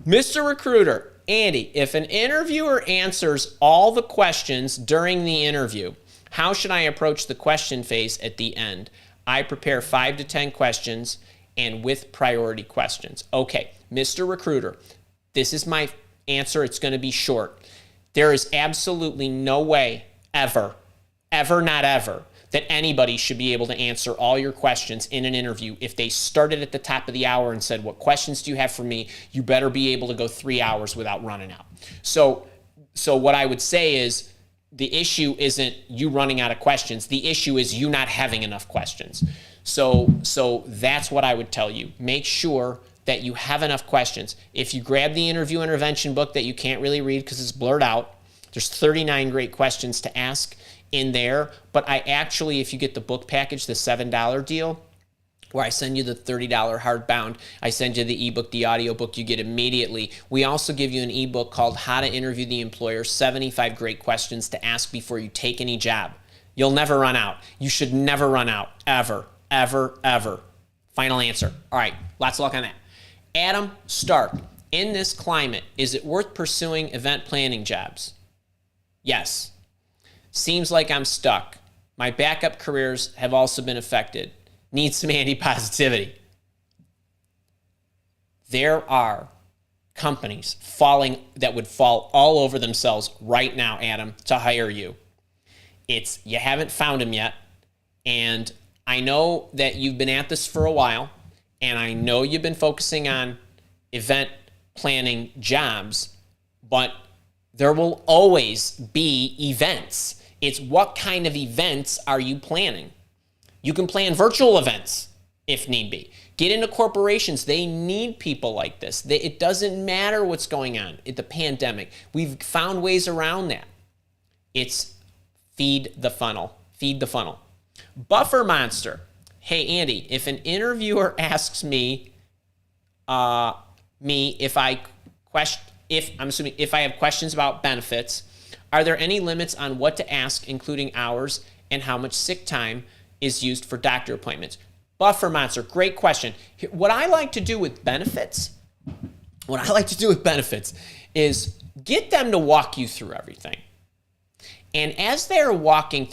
Mr. Recruiter, Andy, if an interviewer answers all the questions during the interview, how should I approach the question phase at the end? I prepare 5 to 10 questions and with priority questions. Okay, Mr. Recruiter, this is my answer. It's going to be short. There is absolutely no way ever, not ever, that anybody should be able to answer all your questions in an interview. If they started at the top of the hour and said, what questions do you have for me? You better be able to go 3 hours without running out. So what I would say is the issue isn't you running out of questions. The issue is you not having enough questions. So that's what I would tell you. Make sure that you have enough questions. If you grab the interview intervention book that you can't really read because it's blurred out, there's 39 great questions to ask in there. But I actually, if you get the book package, the $7 deal, where I send you the $30 hardbound, I send you the ebook, the audiobook you get immediately. We also give you an ebook called How to Interview the Employer, 75 great questions to ask before you take any job. You'll never run out. You should never run out, ever, ever, ever. Final answer. All right, lots of luck on that. Adam Stark, in this climate, is it worth pursuing event planning jobs? Yes. Seems like I'm stuck. My backup careers have also been affected. Need some anti-positivity. There are companies that would fall all over themselves right now, Adam, to hire you. You haven't found them yet, and I know that you've been at this for a while, and I know you've been focusing on event planning jobs, but there will always be events. It's what kind of events are you planning? You can plan virtual events if need be. Get into corporations. They need people like this. It doesn't matter what's going on. The pandemic. We've found ways around that. It's feed the funnel. Feed the funnel. Buffer Monster. Hey, Andy, if an interviewer asks me if I have questions about benefits, are there any limits on what to ask, including hours and how much sick time is used for doctor appointments? Buffer Monster, great question. What I like to do with benefits is get them to walk you through everything. And as they're walking,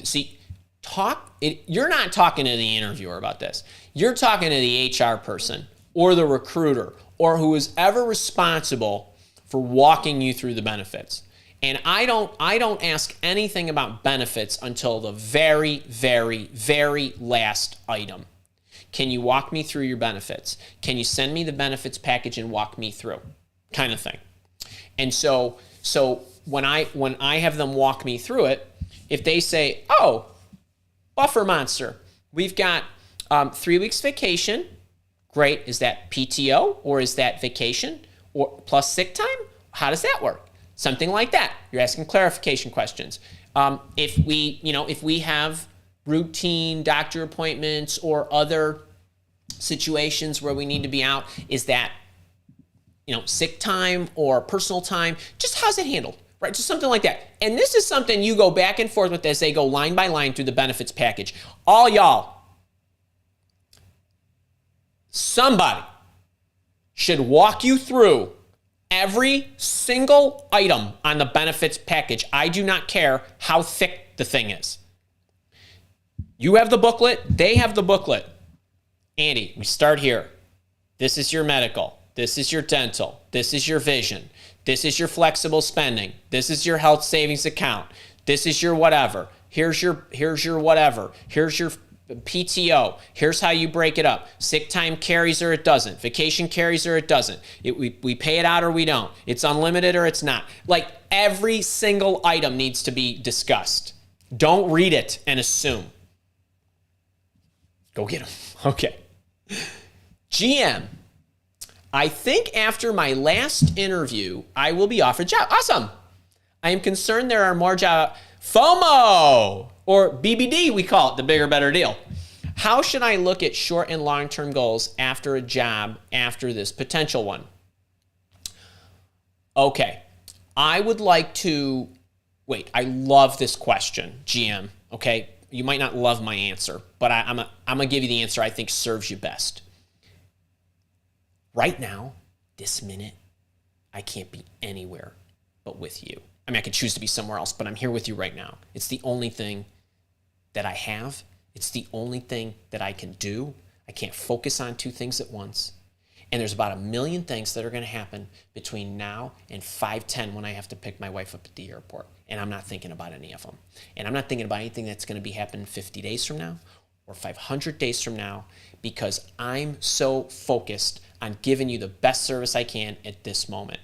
you're not talking to the interviewer about this. You're talking to the HR person or the recruiter or who is ever responsible for walking you through the benefits. And I don't ask anything about benefits until the very, very, very last item. Can you walk me through your benefits? Can you send me the benefits package and walk me through? Kind of thing. And so when I have them walk me through it, if they say, oh, Buffer Monster, we've got 3 weeks vacation. Great. Is that PTO or is that vacation or plus sick time? How does that work? Something like that. You're asking clarification questions. If we have routine doctor appointments or other situations where we need to be out, is that sick time or personal time? Just how's it handled? Right? Just something like that. And this is something you go back and forth with as they go line by line through the benefits package. All y'all, somebody should walk you through every single item on the benefits package. I do not care how thick the thing is. You have the booklet. They have the booklet. Andy, we start here. This is your medical. This is your dental. This is your vision. This is your flexible spending. This is your health savings account. This is your whatever. Here's your whatever. Here's your PTO. Here's how you break it up. Sick time carries or it doesn't. Vacation carries or it doesn't. We pay it out or we don't. It's unlimited or it's not. Like every single item needs to be discussed. Don't read it and assume. Go get them. Okay. GM, I think after my last interview, I will be offered a job. Awesome. I am concerned there are more job FOMO, or BBD, we call it, the bigger, better deal. How should I look at short and long-term goals after a job after this potential one? Okay. I would like to, wait, I love this question, GM, okay? You might not love my answer, but I'm going to give you the answer I think serves you best. Right now, this minute, I can't be anywhere but with you. I mean, I could choose to be somewhere else, but I'm here with you right now. It's the only thing that I have. It's the only thing that I can do. I can't focus on two things at once. And there's about 1 million things that are going to happen between now and 5:10 when I have to pick my wife up at the airport. And I'm not thinking about any of them. And I'm not thinking about anything that's going to be happening 50 days from now or 500 days from now, because I'm so focused on giving you the best service I can at this moment.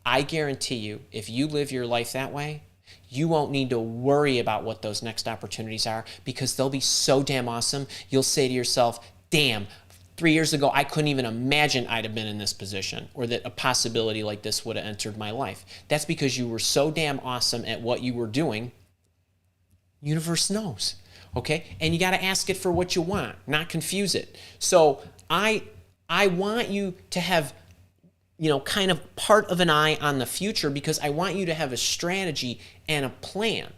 I guarantee you, if you live your life that way, you won't need to worry about what those next opportunities are, because they'll be so damn awesome. You'll say to yourself, damn, 3 years ago, I couldn't even imagine I'd have been in this position, or that a possibility like this would have entered my life. That's because you were so damn awesome at what you were doing. Universe knows, okay? And you got to ask it for what you want, not confuse it. So I want you to have, kind of part of an eye on the future, because I want you to have a strategy and a plan.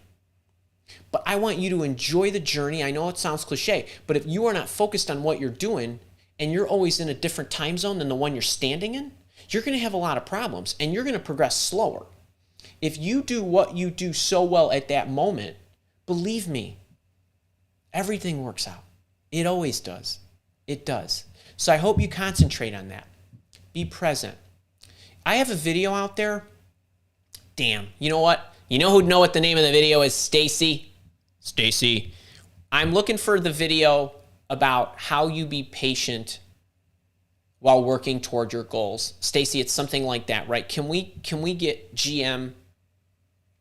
But I want you to enjoy the journey. I know it sounds cliche, but if you are not focused on what you're doing and you're always in a different time zone than the one you're standing in, you're going to have a lot of problems and you're going to progress slower. If you do what you do so well at that moment, believe me, everything works out. It always does. It does. So I hope you concentrate on that. Be present. I have a video out there. Damn, you know what? You know who'd know what the name of the video is? Stacy. Stacy. I'm looking for the video about how you be patient while working toward your goals. Stacy, it's something like that, right? Can we get GM?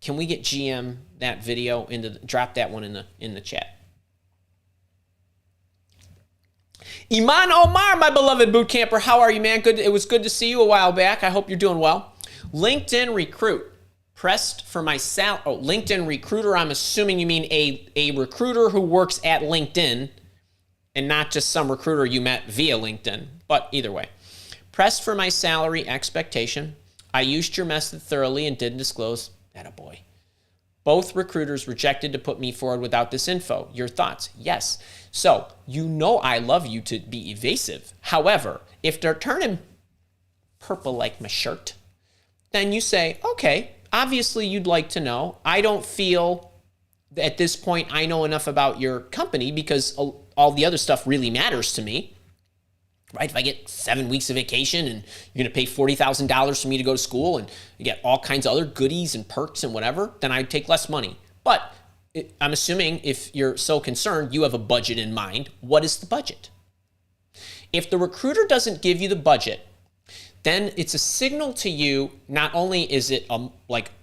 Can we get GM that video drop that one in the chat? Iman Omar, my beloved boot camper, how are you, man? Good. It was good to see you a while back. I hope you're doing well. LinkedIn Recruit. Pressed for my salary. Oh, LinkedIn Recruiter. I'm assuming you mean a recruiter who works at LinkedIn and not just some recruiter you met via LinkedIn. But either way. Pressed for my salary expectation. I used your method thoroughly and didn't disclose. Attaboy. Both recruiters rejected to put me forward without this info. Your thoughts? Yes. So, I love you to be evasive. However, if they're turning purple like my shirt, then you say, okay, obviously you'd like to know. I don't feel at this point I know enough about your company, because all the other stuff really matters to me. Right? If I get 7 weeks of vacation and you're going to pay $40,000 for me to go to school and you get all kinds of other goodies and perks and whatever, then I'd take less money. But I'm assuming if you're so concerned, you have a budget in mind. What is the budget? If the recruiter doesn't give you the budget, then it's a signal to you. Not only is it a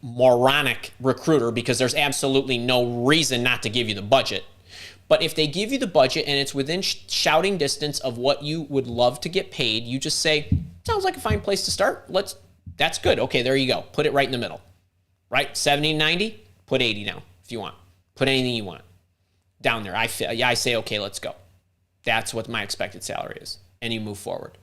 moronic recruiter, because there's absolutely no reason not to give you the budget, but if they give you the budget and it's within shouting distance of what you would love to get paid, you just say, sounds like a fine place to start. That's good. Okay, there you go. Put it right in the middle. Right? 70, 90, put 80 down if you want. Put anything you want down there. I say, okay, let's go. That's what my expected salary is. And you move forward.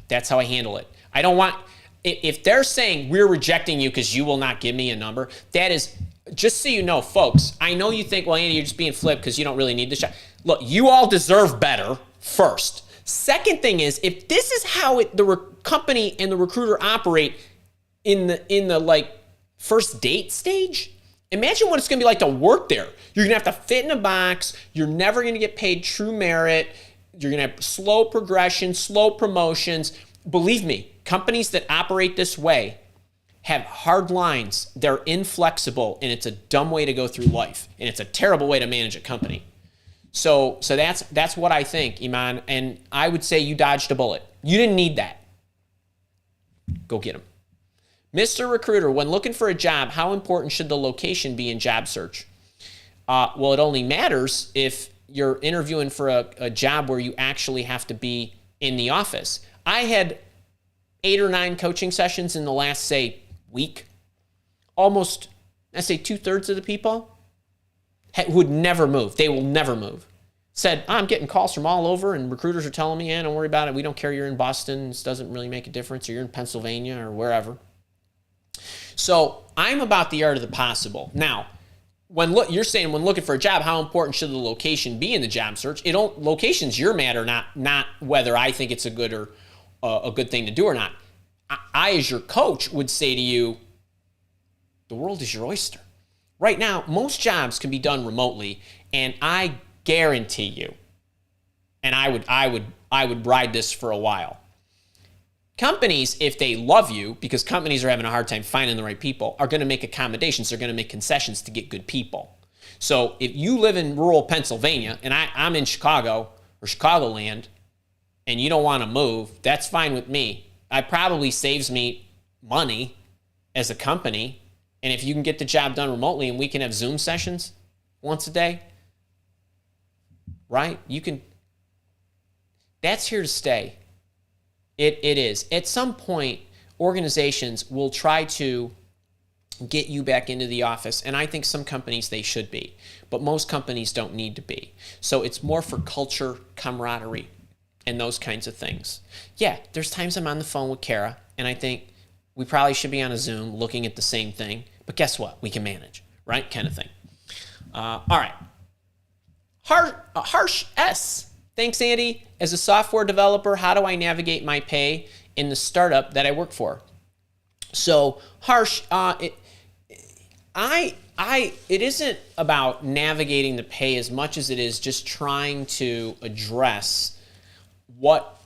That's how I handle it. I don't want, if they're saying we're rejecting you because you will not give me a number, that is, just so you know, folks, I know you think, well, Andy, you're just being flipped because you don't really need the shot. Look, you all deserve better, first. Second thing is, if this is how the company and the recruiter operate in the first date stage, imagine what it's going to be like to work there. You're going to have to fit in a box. You're never going to get paid true merit. You're going to have slow progression, slow promotions. Believe me, companies that operate this way have hard lines. They're inflexible, and it's a dumb way to go through life, and it's a terrible way to manage a company. So that's what I think, Iman, and I would say you dodged a bullet. You didn't need that. Go get them. Mr. Recruiter, when looking for a job, how important should the location be in job search? Well, it only matters if you're interviewing for a job where you actually have to be in the office. I had 8 or 9 coaching sessions in the last, say, week. Almost, I say 2/3 of the people would never move. They will never move. Said, I'm getting calls from all over, and recruiters are telling me, don't worry about it. We don't care you're in Boston. This doesn't really make a difference, or you're in Pennsylvania or wherever. So I'm about the art of the possible. Now, you're saying when looking for a job, how important should the location be in the job search? Location's your matter, not whether I think it's a good thing to do or not. I, as your coach, would say to you, the world is your oyster. Right now, most jobs can be done remotely, and I guarantee you, and I would ride this for a while. Companies, if they love you, because companies are having a hard time finding the right people, are going to make accommodations. They're going to make concessions to get good people. So if you live in rural Pennsylvania, and I'm in Chicago or Chicagoland, and you don't want to move, that's fine with me. It probably saves me money as a company. And if you can get the job done remotely and we can have Zoom sessions once a day, right? That's here to stay. It is. At some point, organizations will try to get you back into the office, and I think some companies, they should be, but most companies don't need to be. So it's more for culture, camaraderie, and those kinds of things. Yeah, there's times I'm on the phone with Kara, and I think we probably should be on a Zoom looking at the same thing, but guess what? We can manage, right? Kind of thing. All right. Harsh S. Thanks, Andy. As a software developer, how do I navigate my pay in the startup that I work for? So, Harsh, it isn't about navigating the pay as much as it is just trying to address what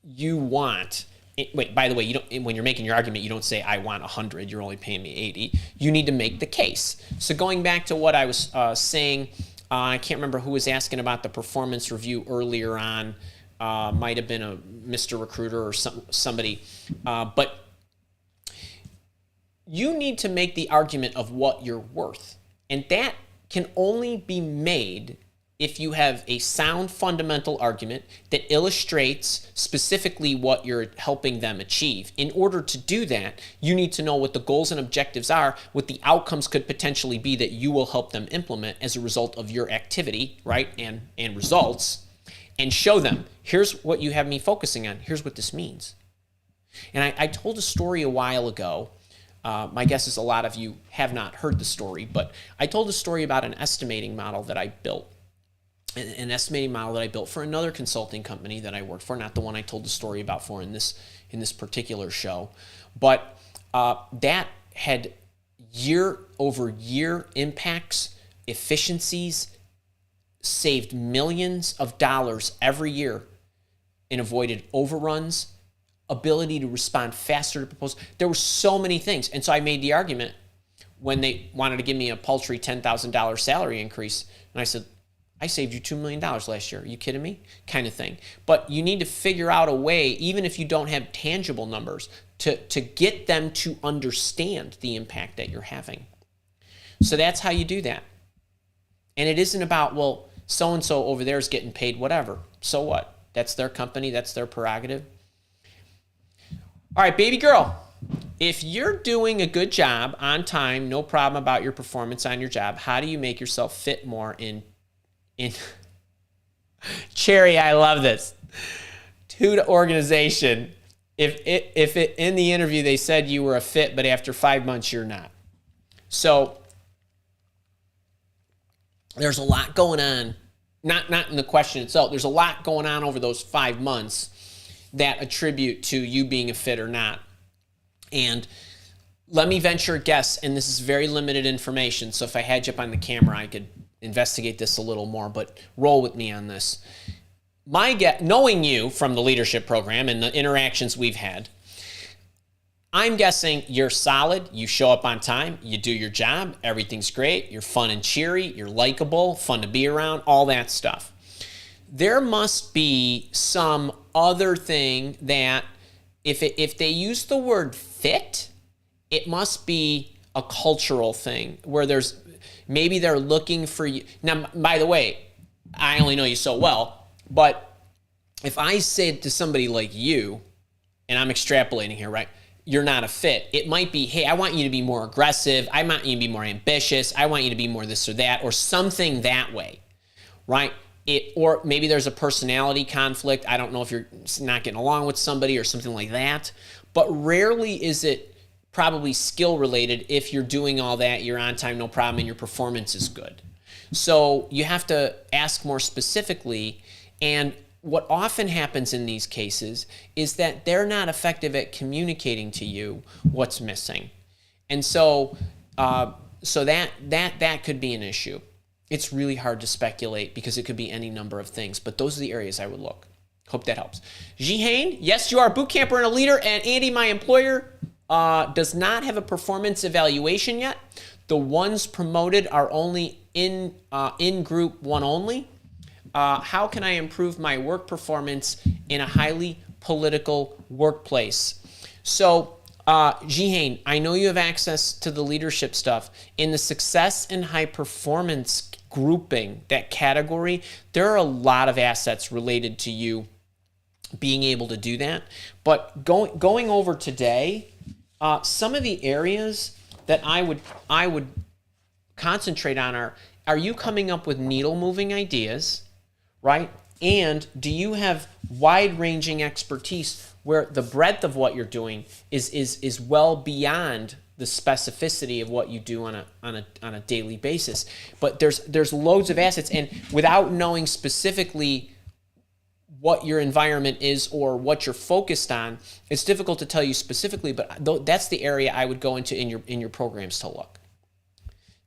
you want. Wait, by the way, when you're making your argument, you don't say, I want 100, you're only paying me 80. You need to make the case. So going back to what I was saying, I can't remember who was asking about the performance review earlier on. Might have been a Mr. Recruiter or somebody. But you need to make the argument of what you're worth. And that can only be made if you have a sound fundamental argument that illustrates specifically what you're helping them achieve. In order to do that, you need to know what the goals and objectives are, what the outcomes could potentially be that you will help them implement as a result of your activity, right, and results, and show them, here's what you have me focusing on, here's what this means. And I told a story a while ago. My guess is a lot of you have not heard the story, but I told a story about an estimating model that I built. An estimating model that I built for another consulting company that I worked for, not the one I told the story about for in this particular show, but that had year-over-year impacts, efficiencies, saved millions of dollars every year, and avoided overruns, ability to respond faster to proposals. There were so many things, and so I made the argument when they wanted to give me a paltry $10,000 salary increase, and I said, I saved you $2 million last year. Are you kidding me? Kind of thing. But you need to figure out a way, even if you don't have tangible numbers, to get them to understand the impact that you're having. So that's how you do that. And it isn't about, well, so-and-so over there is getting paid whatever. So what? That's their company. That's their prerogative. All right, baby girl. If you're doing a good job on time, no problem about your performance on your job, how do you make yourself fit more in Cherry, I love this. To organization. If it in the interview they said you were a fit, but after 5 months you're not. So there's a lot going on. Not in the question itself. There's a lot going on over those 5 months that attribute to you being a fit or not. And let me venture a guess, and this is very limited information, so if I had you up on the camera, I could investigate this a little more, but roll with me on this. Knowing you from the leadership program and the interactions we've had, I'm guessing you're solid, you show up on time, you do your job, everything's great, you're fun and cheery, you're likable, fun to be around, all that stuff. There must be some other thing that, if they use the word fit, it must be a cultural thing where there's Maybe they're looking for you. Now, by the way, I only know you so well, but if I said to somebody like you, and I'm extrapolating here, right? You're not a fit. It might be, hey, I want you to be more aggressive. I want you to be more ambitious. I want you to be more this or that, or something that way, right? Or maybe there's a personality conflict. I don't know if you're not getting along with somebody or something like that, but rarely is it probably skill related. If you're doing all that, you're on time, no problem, and your performance is good. So you have to ask more specifically. And what often happens in these cases is that they're not effective at communicating to you what's missing. And so that could be an issue. It's really hard to speculate because it could be any number of things, but those are the areas I would look. Hope that helps. Jihane, yes, you are a boot camper and a leader, and Andy, my employer, does not have a performance evaluation yet. The ones promoted are only in group one only. How can I improve my work performance in a highly political workplace? So, Jihane, I know you have access to the leadership stuff. In the success and high performance grouping, that category, there are a lot of assets related to you being able to do that. But going over today, some of the areas that I would concentrate on are you coming up with needle moving ideas, right? And do you have wide-ranging expertise where the breadth of what you're doing is well beyond the specificity of what you do on a daily basis? But there's loads of assets, and without knowing specifically what your environment is or what you're focused on, it's difficult to tell you specifically. But that's the area I would go into in your programs to look.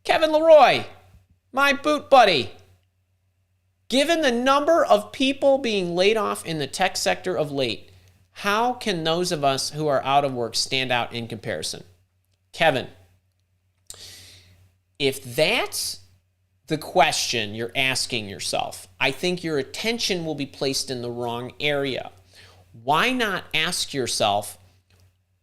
Kevin Leroy, my boot buddy. Given the number of people being laid off in the tech sector of late, how can those of us who are out of work stand out in comparison? Kevin, if that's the question you're asking yourself, I think your attention will be placed in the wrong area. Why not ask yourself,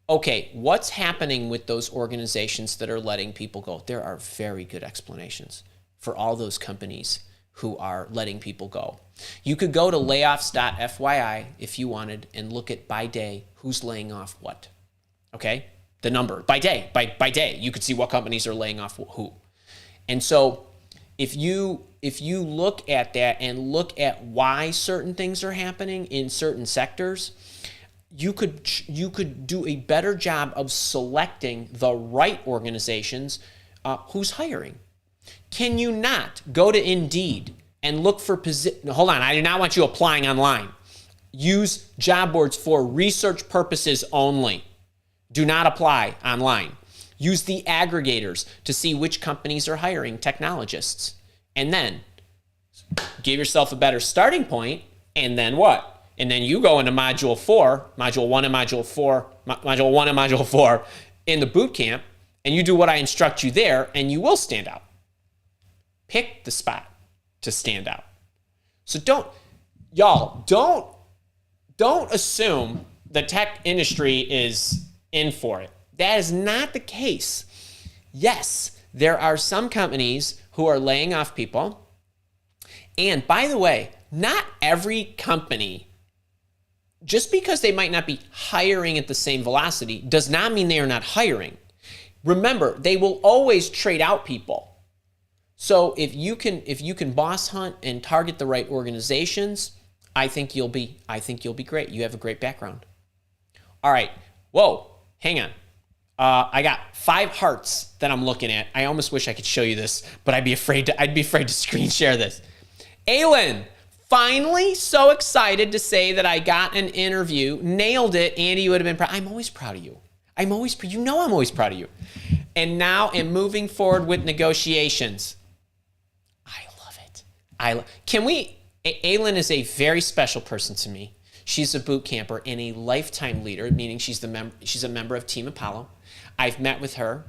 okay, what's happening with those organizations that are letting people go? There are very good explanations for all those companies who are letting people go. You could go to layoffs.fyi if you wanted and look at by day who's laying off what. Okay? The number by day, by day, you could see what companies are laying off who. And so if you look at that and look at why certain things are happening in certain sectors, you could do a better job of selecting the right organizations who's hiring. Can you not go to Indeed and look for position? Hold on, I do not want you applying online. Use job boards for research purposes only. Do not apply online. Use the aggregators to see which companies are hiring technologists. And then give yourself a better starting point, and then what? And then you go into module 1 and module 4 in the boot camp, and you do what I instruct you there, and you will stand out. Pick the spot to stand out. So don't assume the tech industry is in for it. That is not the case. Yes, there are some companies who are laying off people. And by the way, not every company, just because they might not be hiring at the same velocity, does not mean they are not hiring. Remember, they will always trade out people. So if you can boss hunt and target the right organizations, I think you'll be great. You have a great background. All right. Whoa, hang on. I got 5 hearts that I'm looking at. I almost wish I could show you this, but I'd be afraid to screen share this. Aylin, finally so excited to say that I got an interview. Nailed it. Andy, you would have been proud. I'm always proud of you. I'm always proud of you. And now I'm moving forward with negotiations. I love it. Aylin is a very special person to me. She's a boot camper and a lifetime leader, meaning she's a member of Team Apollo. I've met with her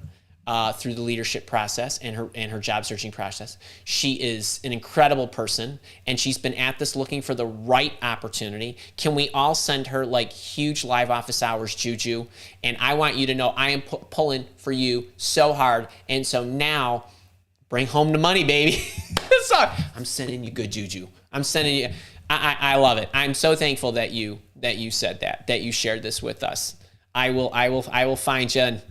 through the leadership process and her job searching process. She is an incredible person, and she's been at this looking for the right opportunity. Can we all send her like huge live office hours, Juju? And I want you to know I am pulling for you so hard. And so now, Bring home the money, baby. So, I'm sending you good juju. I'm sending you. I love it. I'm so thankful that you said that you shared this with us. I will find you. And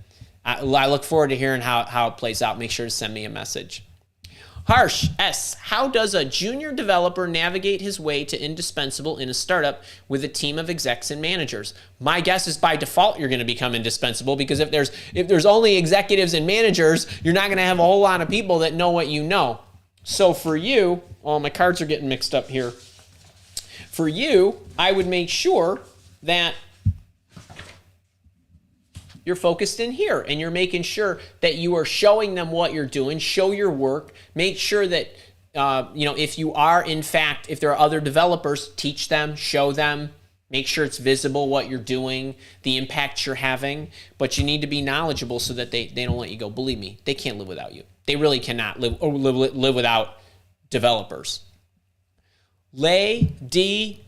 I look forward to hearing how it plays out. Make sure to send me a message. Harsh S. How does a junior developer navigate his way to indispensable in a startup with a team of execs and managers? My guess is by default you're going to become indispensable, because if there's only executives and managers, you're not going to have a whole lot of people that know what you know. So for you, my cards are getting mixed up here. For you, I would make sure that you're focused in here, and you're making sure that you are showing them what you're doing. Show your work. Make sure that, if you are, in fact, if there are other developers, teach them, show them. Make sure it's visible what you're doing, the impact you're having. But you need to be knowledgeable so that they don't let you go. Believe me, they can't live without you. They really cannot live without developers. Lay, D,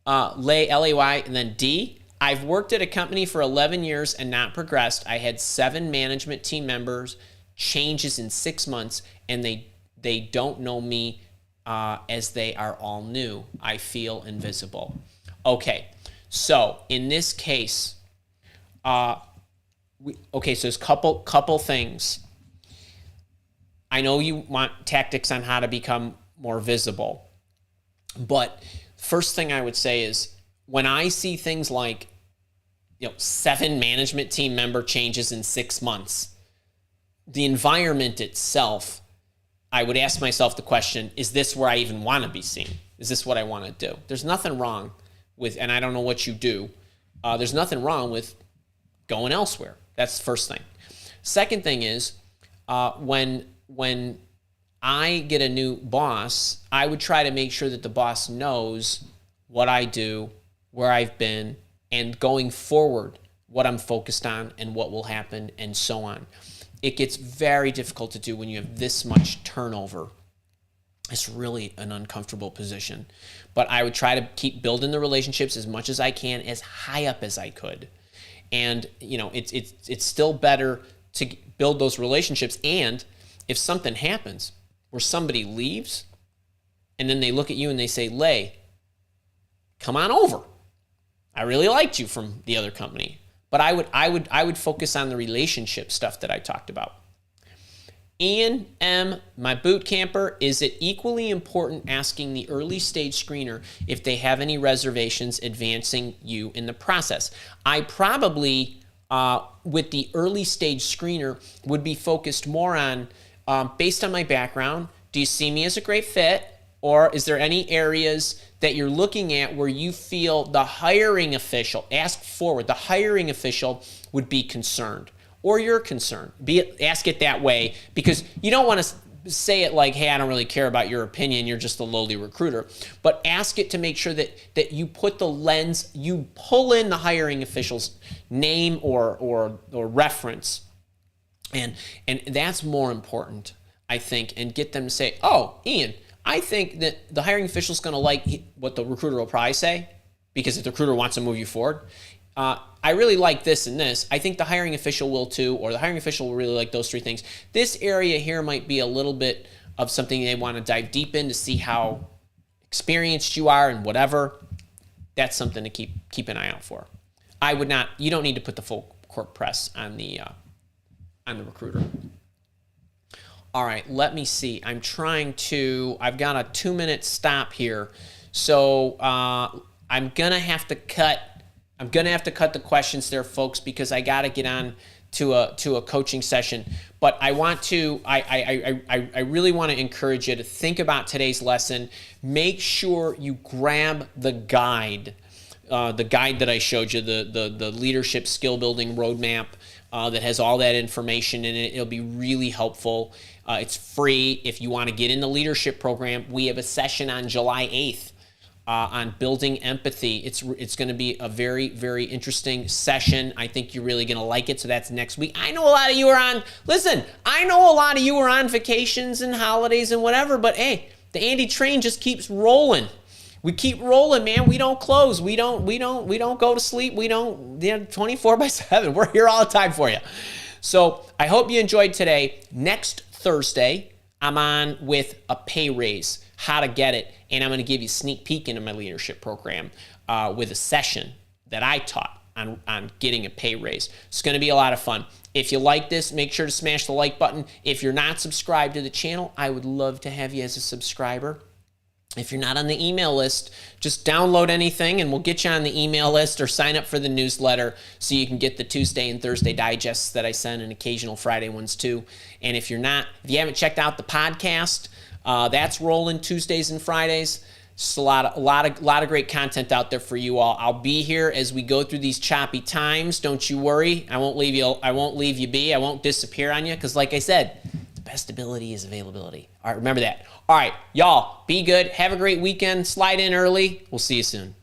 Lay, L-A-Y, and then D. I've worked at a company for 11 years and not progressed. I had 7 management team members, changes in 6 months, and they don't know me as they are all new. I feel invisible. Okay, so in this case, so there's couple things. I know you want tactics on how to become more visible, but first thing I would say is, when I see things like 7 management team member changes in 6 months, the environment itself, I would ask myself the question, is this where I even want to be seen? Is this what I want to do? There's nothing wrong with, and I don't know what you do, there's nothing wrong with going elsewhere. That's the first thing. Second thing is, when I get a new boss, I would try to make sure that the boss knows what I do, where I've been, and going forward, what I'm focused on and what will happen, and so on. It gets very difficult to do when you have this much turnover. It's really an uncomfortable position. But I would try to keep building the relationships as much as I can, as high up as I could. And it's still better to build those relationships. And if something happens where somebody leaves, and then they look at you and they say, Lay, come on over. I really liked you from the other company. But I would focus on the relationship stuff that I talked about. Ian M., my boot camper, is it equally important asking the early stage screener if they have any reservations advancing you in the process? I probably, with the early stage screener, would be focused more on, based on my background, do you see me as a great fit? Or is there any areas that you're looking at where you feel the hiring official, ask forward, the hiring official would be concerned, or you're concerned? Ask it that way, because you don't want to say it like, hey, I don't really care about your opinion, you're just a lowly recruiter. But ask it to make sure that you put the lens, you pull in the hiring official's name or reference. And that's more important, I think, and get them to say, oh, Ian, I think that the hiring official is going to like what the recruiter will probably say, because if the recruiter wants to move you forward, I really like this and this. I think the hiring official will too, or the hiring official will really like those 3 things. This area here might be a little bit of something they want to dive deep in to see how experienced you are and whatever. That's something to keep an eye out for. You don't need to put the full court press on the recruiter. All right, let me see. I've got a 2-minute stop here. So I'm gonna have to cut the questions there, folks, because I gotta get on to a coaching session. But I really want to encourage you to think about today's lesson. Make sure you grab the guide that I showed you, the leadership skill building roadmap that has all that information in it. It'll be really helpful. It's free. If you want to get in the leadership program, we have a session on July 8th on building empathy. It's going to be a very, very interesting session. I think you're really going to like it. So that's next week. I know a lot of you are on vacations and holidays and whatever, but hey, the Andy train just keeps rolling. We keep rolling, man. We don't close. We don't go to sleep. 24/7. We're here all the time for you. So I hope you enjoyed today. Next Thursday, I'm on with a pay raise, how to get it, and I'm going to give you a sneak peek into my leadership program with a session that I taught on getting a pay raise. It's going to be a lot of fun. If you like this, make sure to smash the like button. If you're not subscribed to the channel, I would love to have you as a subscriber. If you're not on the email list, just download anything and we'll get you on the email list, or sign up for the newsletter so you can get the Tuesday and Thursday digests that I send, and occasional Friday ones too. And if you haven't checked out the podcast, that's rolling Tuesdays and Fridays. Just a lot of great content out there for you all. I'll be here as we go through these choppy times. Don't you worry. I won't leave you be. I won't disappear on you, because like I said, the best ability is availability. All right, remember that. All right, y'all, be good. Have a great weekend. Slide in early. We'll see you soon.